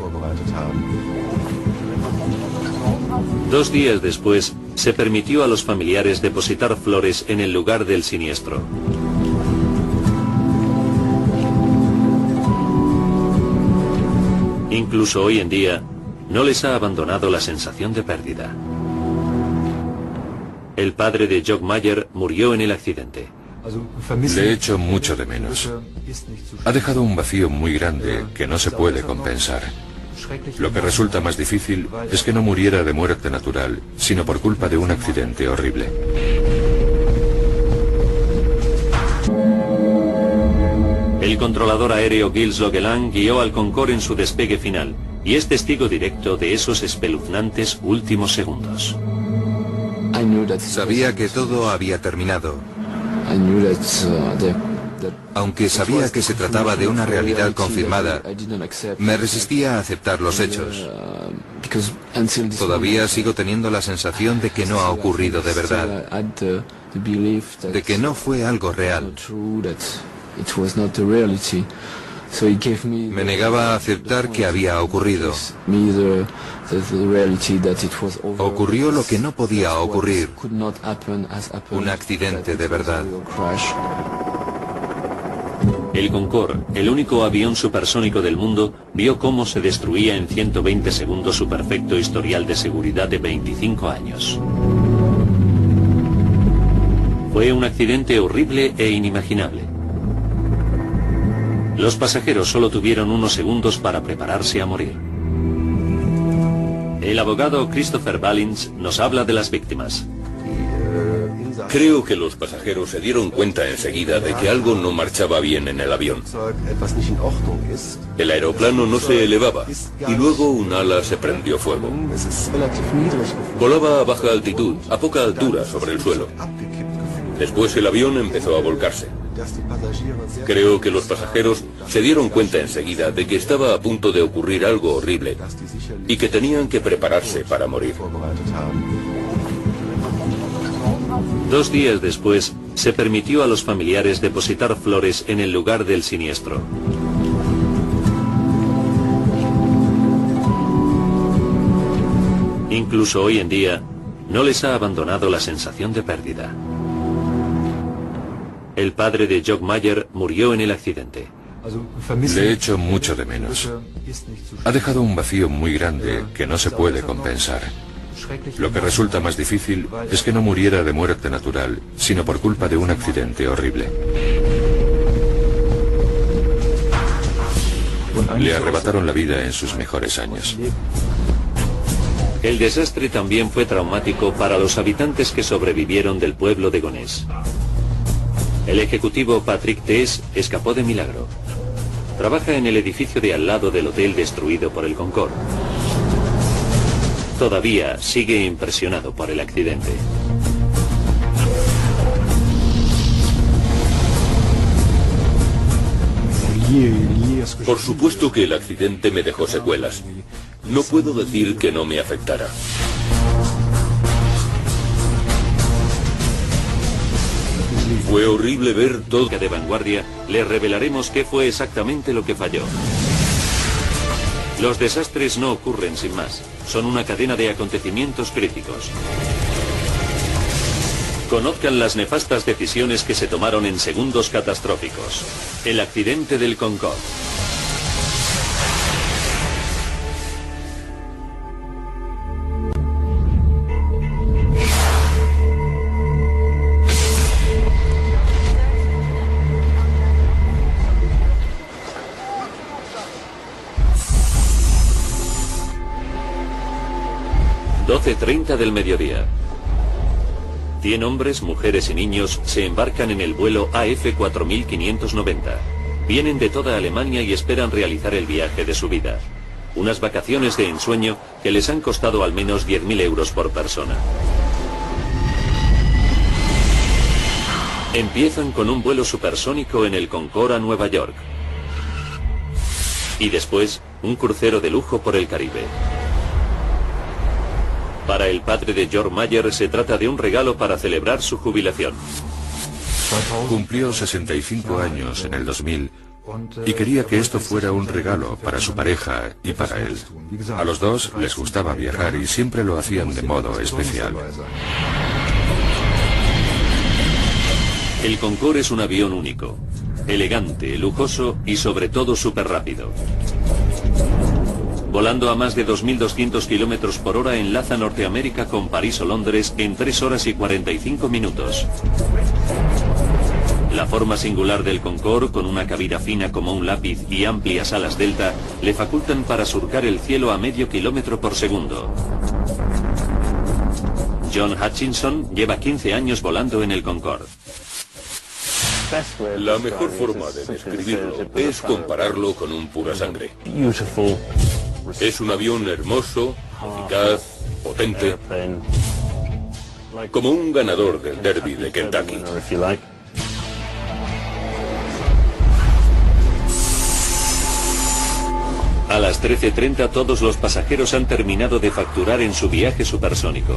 A: 2 días después, se permitió a los familiares depositar flores en el lugar del siniestro. Incluso hoy en día, no les ha abandonado la sensación de pérdida. El padre de Jock Mayer murió en el accidente.
B: Le echo mucho de menos. Ha dejado un vacío muy grande que no se puede compensar. Lo que resulta más difícil es que no muriera de muerte natural, sino por culpa de un accidente horrible.
A: El controlador aéreo Gilles Logeland guió al Concorde en su despegue final y es testigo directo de esos espeluznantes últimos segundos.
D: Sabía que todo había terminado. Aunque sabía que se trataba de una realidad confirmada, me resistía a aceptar los hechos. Todavía sigo teniendo la sensación de que no ha ocurrido de verdad, de que no fue algo real. Me negaba a aceptar que había ocurrido. Ocurrió lo que no podía ocurrir. Un accidente de verdad.
A: El Concorde, el único avión supersónico del mundo, vio cómo se destruía en 120 segundos su perfecto historial de seguridad de 25 años. Fue un accidente horrible e inimaginable. Los pasajeros solo tuvieron unos segundos para prepararse a morir. El abogado Christopher Ballins nos habla de las víctimas.
C: Creo que los pasajeros se dieron cuenta enseguida de que algo no marchaba bien en el avión. El aeroplano no se elevaba y luego un ala se prendió fuego. Volaba a baja altitud, a poca altura sobre el suelo. Después el avión empezó a volcarse. Creo que los pasajeros se dieron cuenta enseguida de que estaba a punto de ocurrir algo horrible y que tenían que prepararse para morir.
A: 2 días después, se permitió a los familiares depositar flores en el lugar del siniestro. Incluso hoy en día, no les ha abandonado la sensación de pérdida. El padre de Jock Mayer murió en el accidente.
B: Le echo mucho de menos. Ha dejado un vacío muy grande que no se puede compensar. Lo que resulta más difícil es que no muriera de muerte natural, sino por culpa de un accidente horrible. Le arrebataron la vida en sus mejores años.
A: El desastre también fue traumático para los habitantes que sobrevivieron del pueblo de Gonesse. El ejecutivo Patrick Tess escapó de milagro. Trabaja en el edificio de al lado del hotel destruido por el Concorde. Todavía sigue impresionado por el accidente.
C: Por supuesto que el accidente me dejó secuelas. No puedo decir que no me afectara. Fue horrible ver todo.
A: De vanguardia, le revelaremos qué fue exactamente lo que falló. Los desastres no ocurren sin más. Son una cadena de acontecimientos críticos. Conozcan las nefastas decisiones que se tomaron en segundos catastróficos. El accidente del Concorde. ...12:30 del mediodía. 100 hombres, mujeres y niños se embarcan en el vuelo AF4590. Vienen de toda Alemania y esperan realizar el viaje de su vida. Unas vacaciones de ensueño que les han costado al menos 10.000 euros por persona. Empiezan con un vuelo supersónico en el Concorde a Nueva York. Y después, un crucero de lujo por el Caribe. Para el padre de George Mayer se trata de un regalo para celebrar su jubilación.
B: Cumplió 65 años en el 2000 y quería que esto fuera un regalo para su pareja y para él. A los dos les gustaba viajar y siempre lo hacían de modo especial.
A: El Concorde es un avión único, elegante, lujoso y sobre todo súper rápido. Volando a más de 2.200 km por hora enlaza Norteamérica con París o Londres en 3 horas y 45 minutos. La forma singular del Concorde, con una cabina fina como un lápiz y amplias alas delta, le facultan para surcar el cielo a medio kilómetro por segundo. John Hutchinson lleva 15 años volando en el Concorde.
C: La mejor forma de describirlo es compararlo con un pura sangre. Es un avión hermoso, eficaz, potente, como un ganador del derby de Kentucky.
A: A las 13:30 todos los pasajeros han terminado de facturar en su viaje supersónico.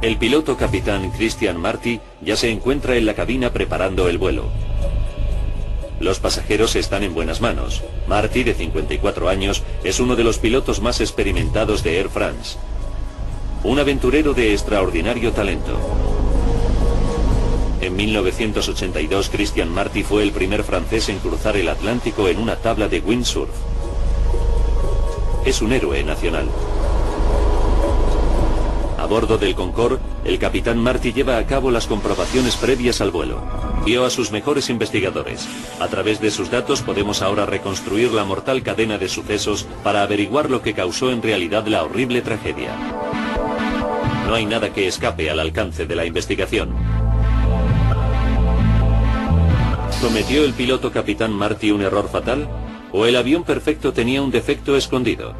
A: El piloto capitán Christian Marty ya se encuentra en la cabina preparando el vuelo. Los pasajeros están en buenas manos. Marty, de 54 años, es uno de los pilotos más experimentados de Air France. Un aventurero de extraordinario talento. En 1982, Christian Marty fue el primer francés en cruzar el Atlántico en una tabla de windsurf. Es un héroe nacional. A bordo del Concorde, el capitán Marty lleva a cabo las comprobaciones previas al vuelo. Vio a sus mejores investigadores. A través de sus datos podemos ahora reconstruir la mortal cadena de sucesos para averiguar lo que causó en realidad la horrible tragedia. No hay nada que escape al alcance de la investigación. ¿Cometió el piloto capitán Marty un error fatal? ¿O el avión perfecto tenía un defecto escondido?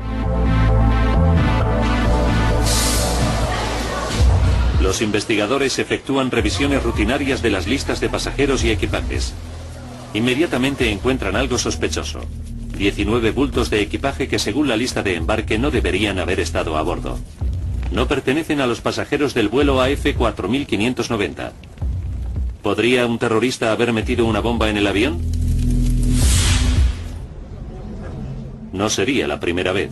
A: Los investigadores efectúan revisiones rutinarias de las listas de pasajeros y equipajes. Inmediatamente encuentran algo sospechoso. 19 bultos de equipaje que según la lista de embarque no deberían haber estado a bordo. No pertenecen a los pasajeros del vuelo AF4590. ¿Podría un terrorista haber metido una bomba en el avión? No sería la primera vez.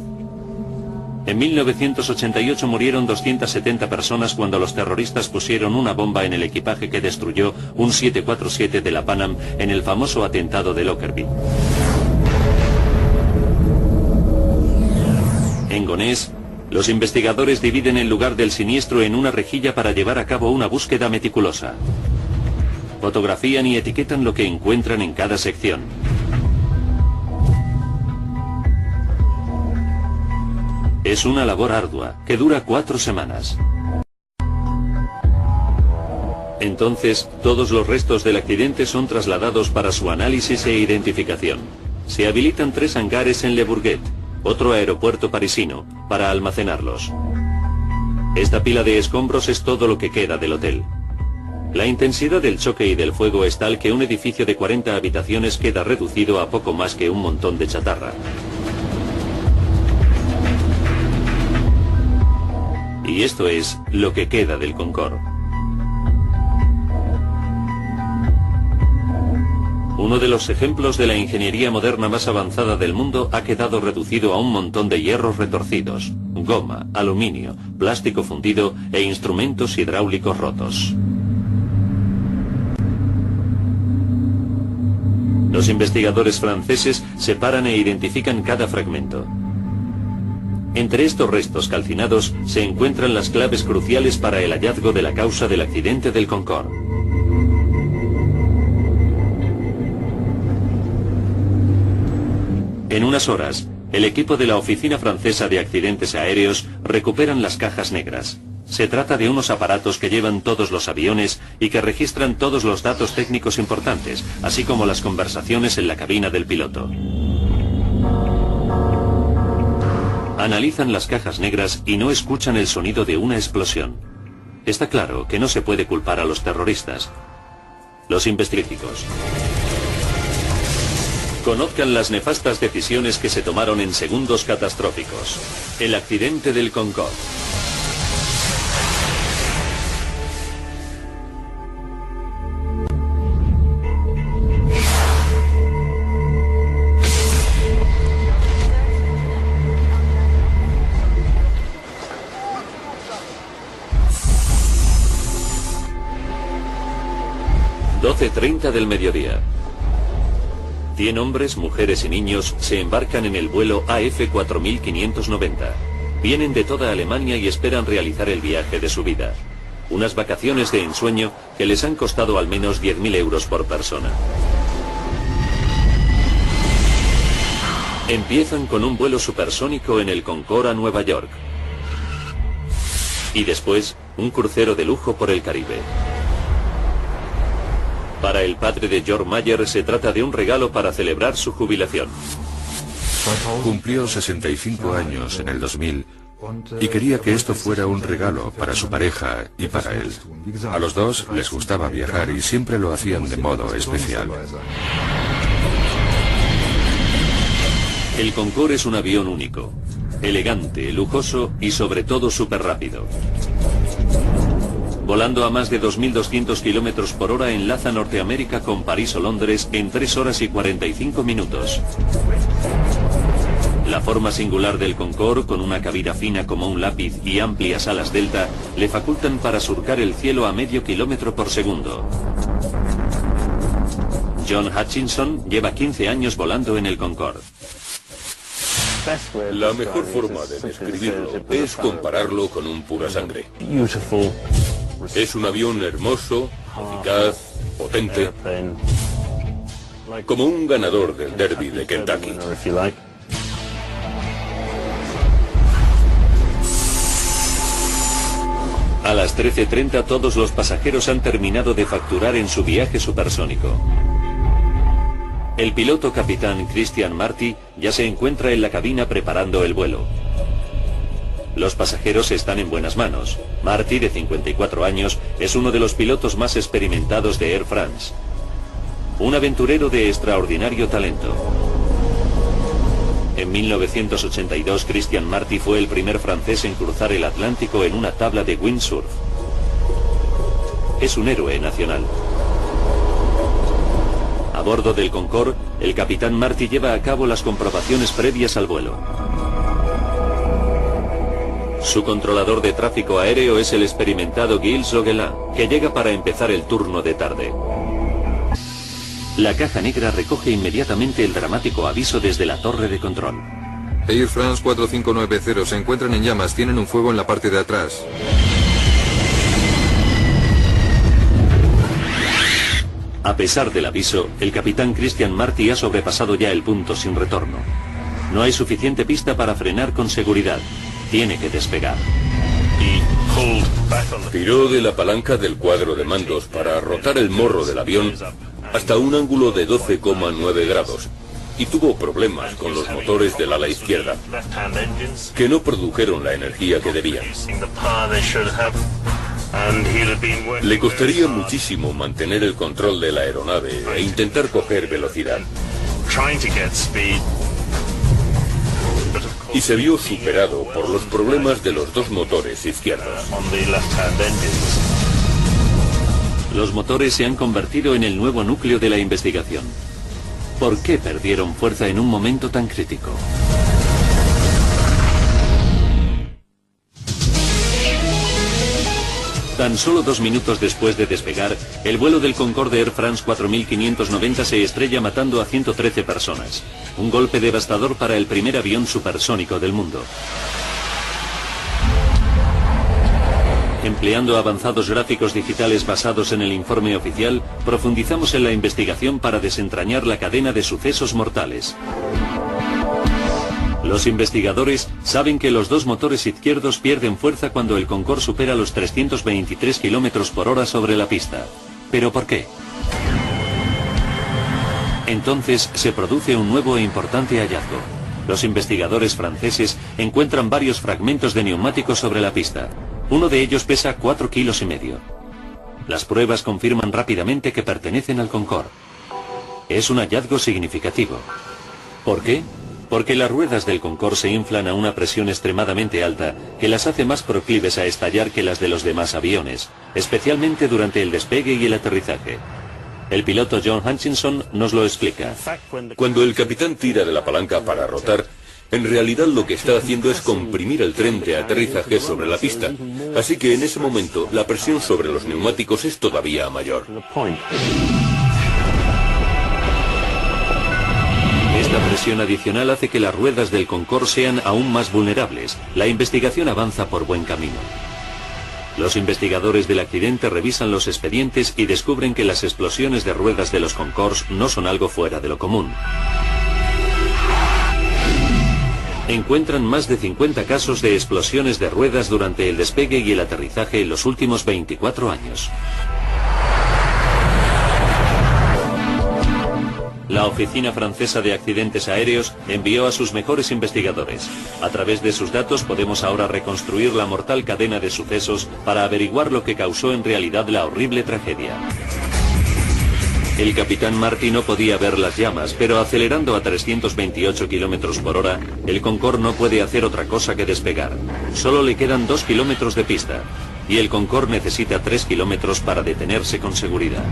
A: En 1988 murieron 270 personas cuando los terroristas pusieron una bomba en el equipaje que destruyó un 747 de la Pan Am en el famoso atentado de Lockerbie. En Gonés, los investigadores dividen el lugar del siniestro en una rejilla para llevar a cabo una búsqueda meticulosa. Fotografían y etiquetan lo que encuentran en cada sección. Es una labor ardua, que dura 4 semanas. Entonces, todos los restos del accidente son trasladados para su análisis e identificación. Se habilitan 3 hangares en Le Bourget, otro aeropuerto parisino, para almacenarlos. Esta pila de escombros es todo lo que queda del hotel. La intensidad del choque y del fuego es tal que un edificio de 40 habitaciones queda reducido a poco más que un montón de chatarra. Y esto es lo que queda del Concorde. Uno de los ejemplos de la ingeniería moderna más avanzada del mundo ha quedado reducido a un montón de hierros retorcidos, goma, aluminio, plástico fundido e instrumentos hidráulicos rotos. Los investigadores franceses separan e identifican cada fragmento. Entre estos restos calcinados se encuentran las claves cruciales para el hallazgo de la causa del accidente del Concorde. En unas horas, el equipo de la Oficina Francesa de Accidentes Aéreos recuperan las cajas negras. Se trata de unos aparatos que llevan todos los aviones y que registran todos los datos técnicos importantes, así como las conversaciones en la cabina del piloto. Analizan las cajas negras y no escuchan el sonido de una explosión. Está claro que no se puede culpar a los terroristas. Los investigadores conozcan las nefastas decisiones que se tomaron en segundos catastróficos. El accidente del Concorde. ...12:30 del mediodía. 100 hombres, mujeres y niños se embarcan en el vuelo AF4590. Vienen de toda Alemania y esperan realizar el viaje de su vida. Unas vacaciones de ensueño que les han costado al menos 10.000 euros por persona. Empiezan con un vuelo supersónico en el Concorde a Nueva York. Y después, un crucero de lujo por el Caribe. Para el padre de George Mayer se trata de un regalo para celebrar su jubilación.
B: Cumplió 65 años en el 2000 y quería que esto fuera un regalo para su pareja y para él. A los dos les gustaba viajar y siempre lo hacían de modo especial.
A: El Concorde es un avión único, elegante, lujoso y sobre todo súper rápido. Volando a más de 2.200 kilómetros por hora enlaza Norteamérica con París o Londres en 3 horas y 45 minutos. La forma singular del Concorde, con una cabina fina como un lápiz y amplias alas delta, le facultan para surcar el cielo a medio kilómetro por segundo. John Hutchinson lleva 15 años volando en el Concorde.
C: La mejor forma de describirlo es compararlo con un pura sangre. Es un avión hermoso, eficaz, potente, como un ganador del Derby de Kentucky.
A: A las 13:30 todos los pasajeros han terminado de facturar en su viaje supersónico. El piloto capitán Christian Marty ya se encuentra en la cabina preparando el vuelo. Los pasajeros están en buenas manos. Marty, de 54 años, es uno de los pilotos más experimentados de Air France. Un aventurero de extraordinario talento. En 1982, Christian Marty fue el primer francés en cruzar el Atlántico en una tabla de windsurf. Es un héroe nacional. A bordo del Concorde, el capitán Marty lleva a cabo las comprobaciones previas al vuelo. Su controlador de tráfico aéreo es el experimentado Gilles Augelin, que llega para empezar el turno de tarde. La caja negra recoge inmediatamente el dramático aviso desde la torre de control.
D: Air France 4590, se encuentran en llamas, tienen un fuego en la parte de atrás.
A: A pesar del aviso, el capitán Christian Marty ha sobrepasado ya el punto sin retorno. No hay suficiente pista para frenar con seguridad. Tiene que despegar.
C: Tiró de la palanca del cuadro de mandos para rotar el morro del avión hasta un ángulo de 12,9 grados y tuvo problemas con los motores del ala izquierda, que no produjeron la energía que debían. Le costaría muchísimo mantener el control de la aeronave e intentar coger velocidad. Y se vio superado por los problemas de los dos motores izquierdos.
A: Los motores se han convertido en el nuevo núcleo de la investigación. ¿Por qué perdieron fuerza en un momento tan crítico? Tan solo 2 minutos después de despegar, el vuelo del Concorde Air France 4590 se estrella matando a 113 personas. Un golpe devastador para el primer avión supersónico del mundo. Empleando avanzados gráficos digitales basados en el informe oficial, profundizamos en la investigación para desentrañar la cadena de sucesos mortales. Los investigadores saben que los dos motores izquierdos pierden fuerza cuando el Concorde supera los 323 km/h sobre la pista. ¿Pero por qué? Entonces se produce un nuevo e importante hallazgo. Los investigadores franceses encuentran varios fragmentos de neumáticos sobre la pista. Uno de ellos pesa 4,5 kilos. Las pruebas confirman rápidamente que pertenecen al Concorde. Es un hallazgo significativo. ¿Por qué? Porque las ruedas del Concorde se inflan a una presión extremadamente alta que las hace más proclives a estallar que las de los demás aviones, especialmente durante el despegue y el aterrizaje. El piloto John Hutchinson nos lo explica.
C: Cuando el capitán tira de la palanca para rotar, en realidad lo que está haciendo es comprimir el tren de aterrizaje sobre la pista. Así que en ese momento la presión sobre los neumáticos es todavía mayor.
A: Esta presión adicional hace que las ruedas del Concorde sean aún más vulnerables. La investigación avanza por buen camino. Los investigadores del accidente revisan los expedientes y descubren que las explosiones de ruedas de los Concordes no son algo fuera de lo común. Encuentran más de 50 casos de explosiones de ruedas durante el despegue y el aterrizaje en los últimos 24 años. La Oficina Francesa de Accidentes Aéreos envió a sus mejores investigadores. A través de sus datos podemos ahora reconstruir la mortal cadena de sucesos para averiguar lo que causó en realidad la horrible tragedia. El capitán Marty no podía ver las llamas, pero acelerando a 328 km/h, el Concorde no puede hacer otra cosa que despegar. Solo le quedan 2 kilómetros de pista, y el Concorde necesita 3 kilómetros para detenerse con seguridad.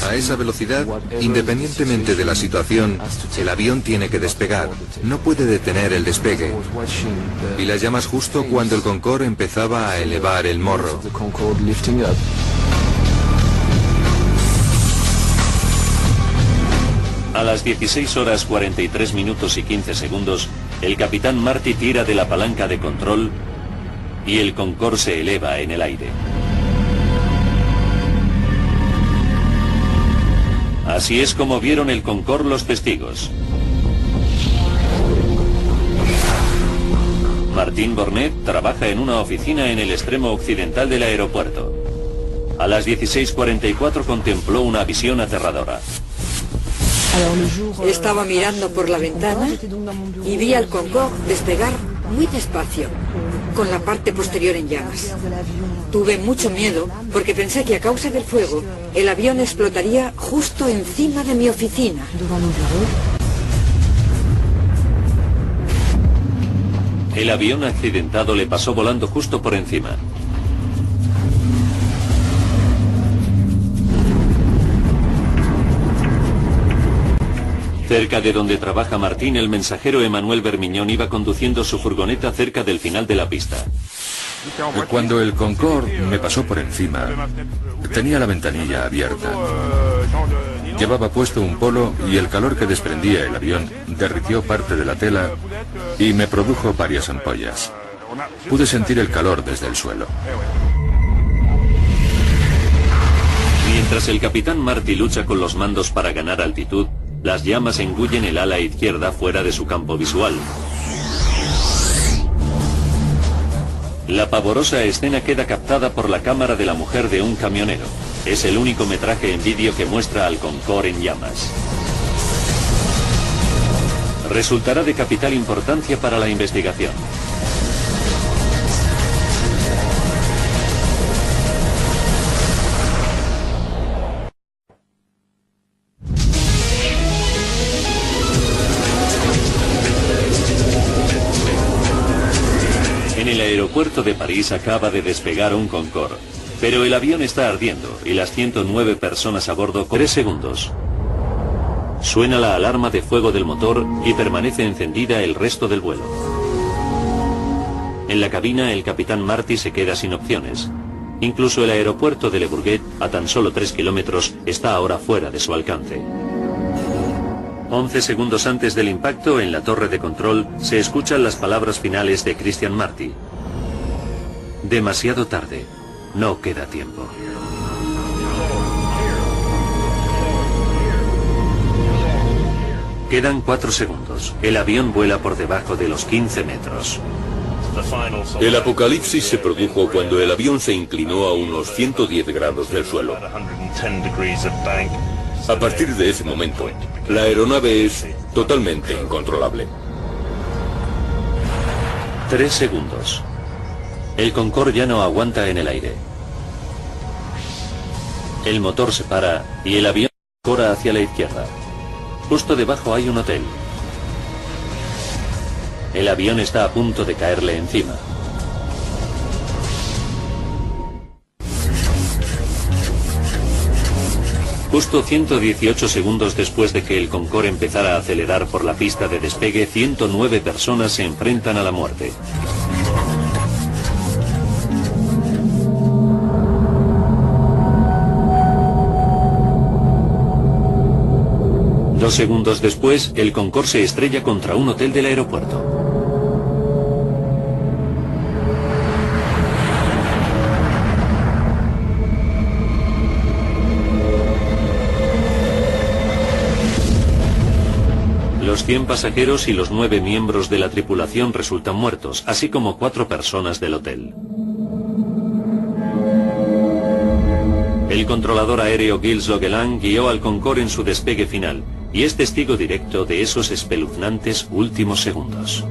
D: A esa velocidad, independientemente de la situación, el avión tiene que despegar. No puede detener el despegue. Y las llamas justo cuando el Concorde empezaba a elevar el morro.
A: A las 16 horas 43 minutos y 15 segundos, el capitán Marty tira de la palanca de control y el Concorde se eleva en el aire. Así es como vieron el Concorde los testigos. Martín Bornet trabaja en una oficina en el extremo occidental del aeropuerto. A las 16:44 contempló una visión aterradora.
E: Estaba mirando por la ventana y vi al Concorde despegar muy despacio, con la parte posterior en llamas. Tuve mucho miedo porque pensé que a causa del fuego el avión explotaría justo encima de mi oficina.
A: El avión accidentado le pasó volando justo por encima. Cerca de donde trabaja Martín, el mensajero Emmanuel Bermiñón iba conduciendo su furgoneta cerca del final de la pista.
B: Cuando el Concorde me pasó por encima, tenía la ventanilla abierta. Llevaba puesto un polo y el calor que desprendía el avión derritió parte de la tela y me produjo varias ampollas. Pude sentir el calor desde el suelo.
A: Mientras el capitán Marty lucha con los mandos para ganar altitud, las llamas engullen el ala izquierda fuera de su campo visual. La pavorosa escena queda captada por la cámara de la mujer de un camionero. Es el único metraje en vídeo que muestra al Concorde en llamas. Resultará de capital importancia para la investigación. En el aeropuerto de París acaba de despegar un Concorde, pero el avión está ardiendo y las 109 personas a bordo con 3 segundos. Suena la alarma de fuego del motor y permanece encendida el resto del vuelo. En la cabina el capitán Marty se queda sin opciones. Incluso el aeropuerto de Le Bourget, a tan solo 3 kilómetros, está ahora fuera de su alcance. 11 segundos antes del impacto, en la torre de control, se escuchan las palabras finales de Christian Marty. Demasiado tarde. No queda tiempo. Quedan 4 segundos. El avión vuela por debajo de los 15 metros.
C: El apocalipsis se produjo cuando el avión se inclinó a unos 110 grados del suelo. A partir de ese momento, la aeronave es totalmente incontrolable.
A: 3 segundos. El Concorde ya no aguanta en el aire. El motor se para y el avión corre hacia la izquierda. Justo debajo hay un hotel. El avión está a punto de caerle encima. Justo 118 segundos después de que el Concorde empezara a acelerar por la pista de despegue, 109 personas se enfrentan a la muerte. Dos segundos después, el Concorde se estrella contra un hotel del aeropuerto. Los 100 pasajeros y los 9 miembros de la tripulación resultan muertos, así como 4 personas del hotel. El controlador aéreo Gilles Logeland guió al Concorde en su despegue final y es testigo directo de esos espeluznantes últimos segundos.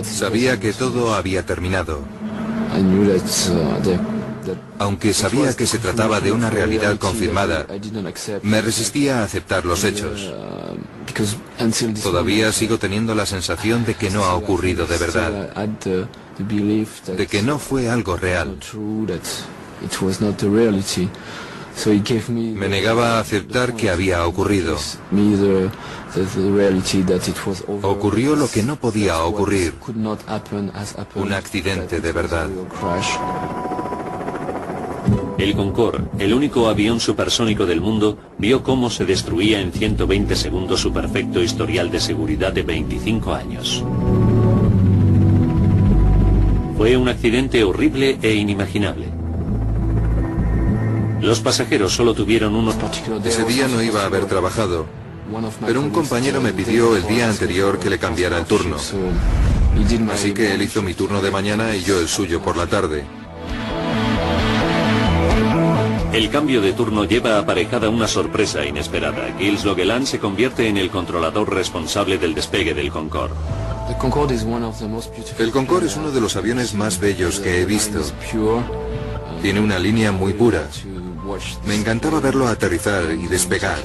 D: Sabía que todo había terminado. Aunque sabía que se trataba de una realidad confirmada, me resistía a aceptar los hechos. Todavía sigo teniendo la sensación de que no ha ocurrido de verdad, de que no fue algo real. Me negaba a aceptar que había ocurrido. Ocurrió lo que no podía ocurrir, un accidente de verdad.
A: El Concorde, el único avión supersónico del mundo, vio cómo se destruía en 120 segundos su perfecto historial de seguridad de 25 años. Fue un accidente horrible e inimaginable. Los pasajeros solo tuvieron unos...
D: Ese día no iba a haber trabajado, pero un compañero me pidió el día anterior que le cambiara el turno. Así que él hizo mi turno de mañana y yo el suyo por la tarde.
A: El cambio de turno lleva aparejada una sorpresa inesperada. Gilles Logeland se convierte en el controlador responsable del despegue del Concorde.
D: El Concorde es uno de los aviones más bellos que he visto. Tiene una línea muy pura. Me encantaba verlo aterrizar y despegar.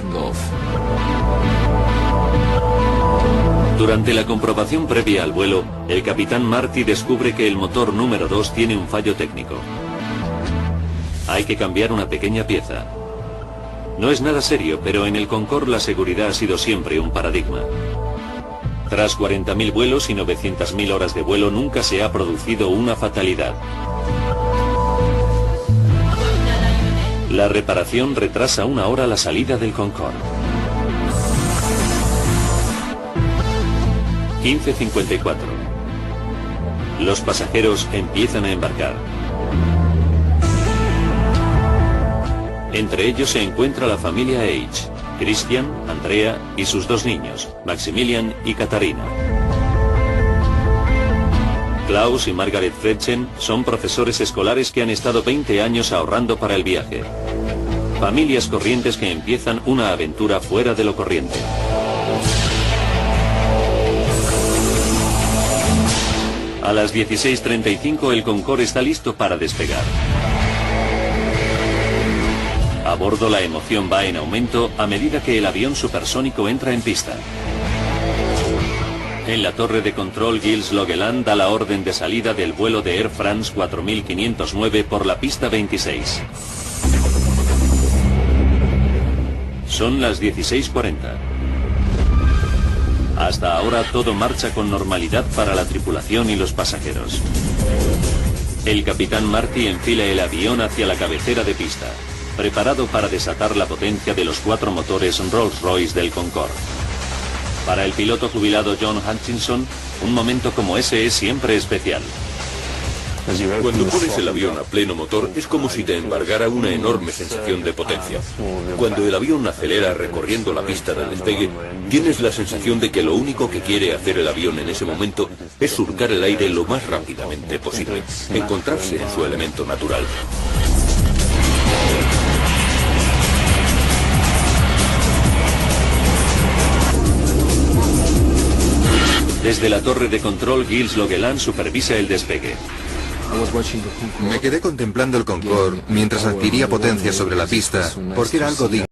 A: Durante la comprobación previa al vuelo, el capitán Marty descubre que el motor número 2 tiene un fallo técnico. Hay que cambiar una pequeña pieza. No es nada serio, pero en el Concorde la seguridad ha sido siempre un paradigma. Tras 40.000 vuelos y 900.000 horas de vuelo nunca se ha producido una fatalidad. La reparación retrasa 1 hora la salida del Concorde. 15:54. Los pasajeros empiezan a embarcar. Entre ellos se encuentra la familia H, Christian, Andrea y sus 2 niños, Maximilian y Katharina. Klaus y Margaret Fredchen son profesores escolares que han estado 20 años ahorrando para el viaje. Familias corrientes que empiezan una aventura fuera de lo corriente. A las 16:35 el Concorde está listo para despegar. A bordo la emoción va en aumento a medida que el avión supersónico entra en pista. En la torre de control Gilles Logeland da la orden de salida del vuelo de Air France 4509 por la pista 26. Son las 16:40. Hasta ahora todo marcha con normalidad para la tripulación y los pasajeros. El capitán Marty enfila el avión hacia la cabecera de pista, preparado para desatar la potencia de los 4 motores Rolls-Royce del Concorde. Para el piloto jubilado John Hutchinson, un momento como ese es siempre especial.
C: Cuando pones el avión a pleno motor es como si te embargara una enorme sensación de potencia. Cuando el avión acelera recorriendo la pista del despegue, tienes la sensación de que lo único que quiere hacer el avión en ese momento es surcar el aire lo más rápidamente posible, encontrarse en su elemento natural.
A: Desde la torre de control, Gilles Logeland supervisa el despegue.
D: Me quedé contemplando el Concorde mientras adquiría potencia sobre la pista, porque era algo digno.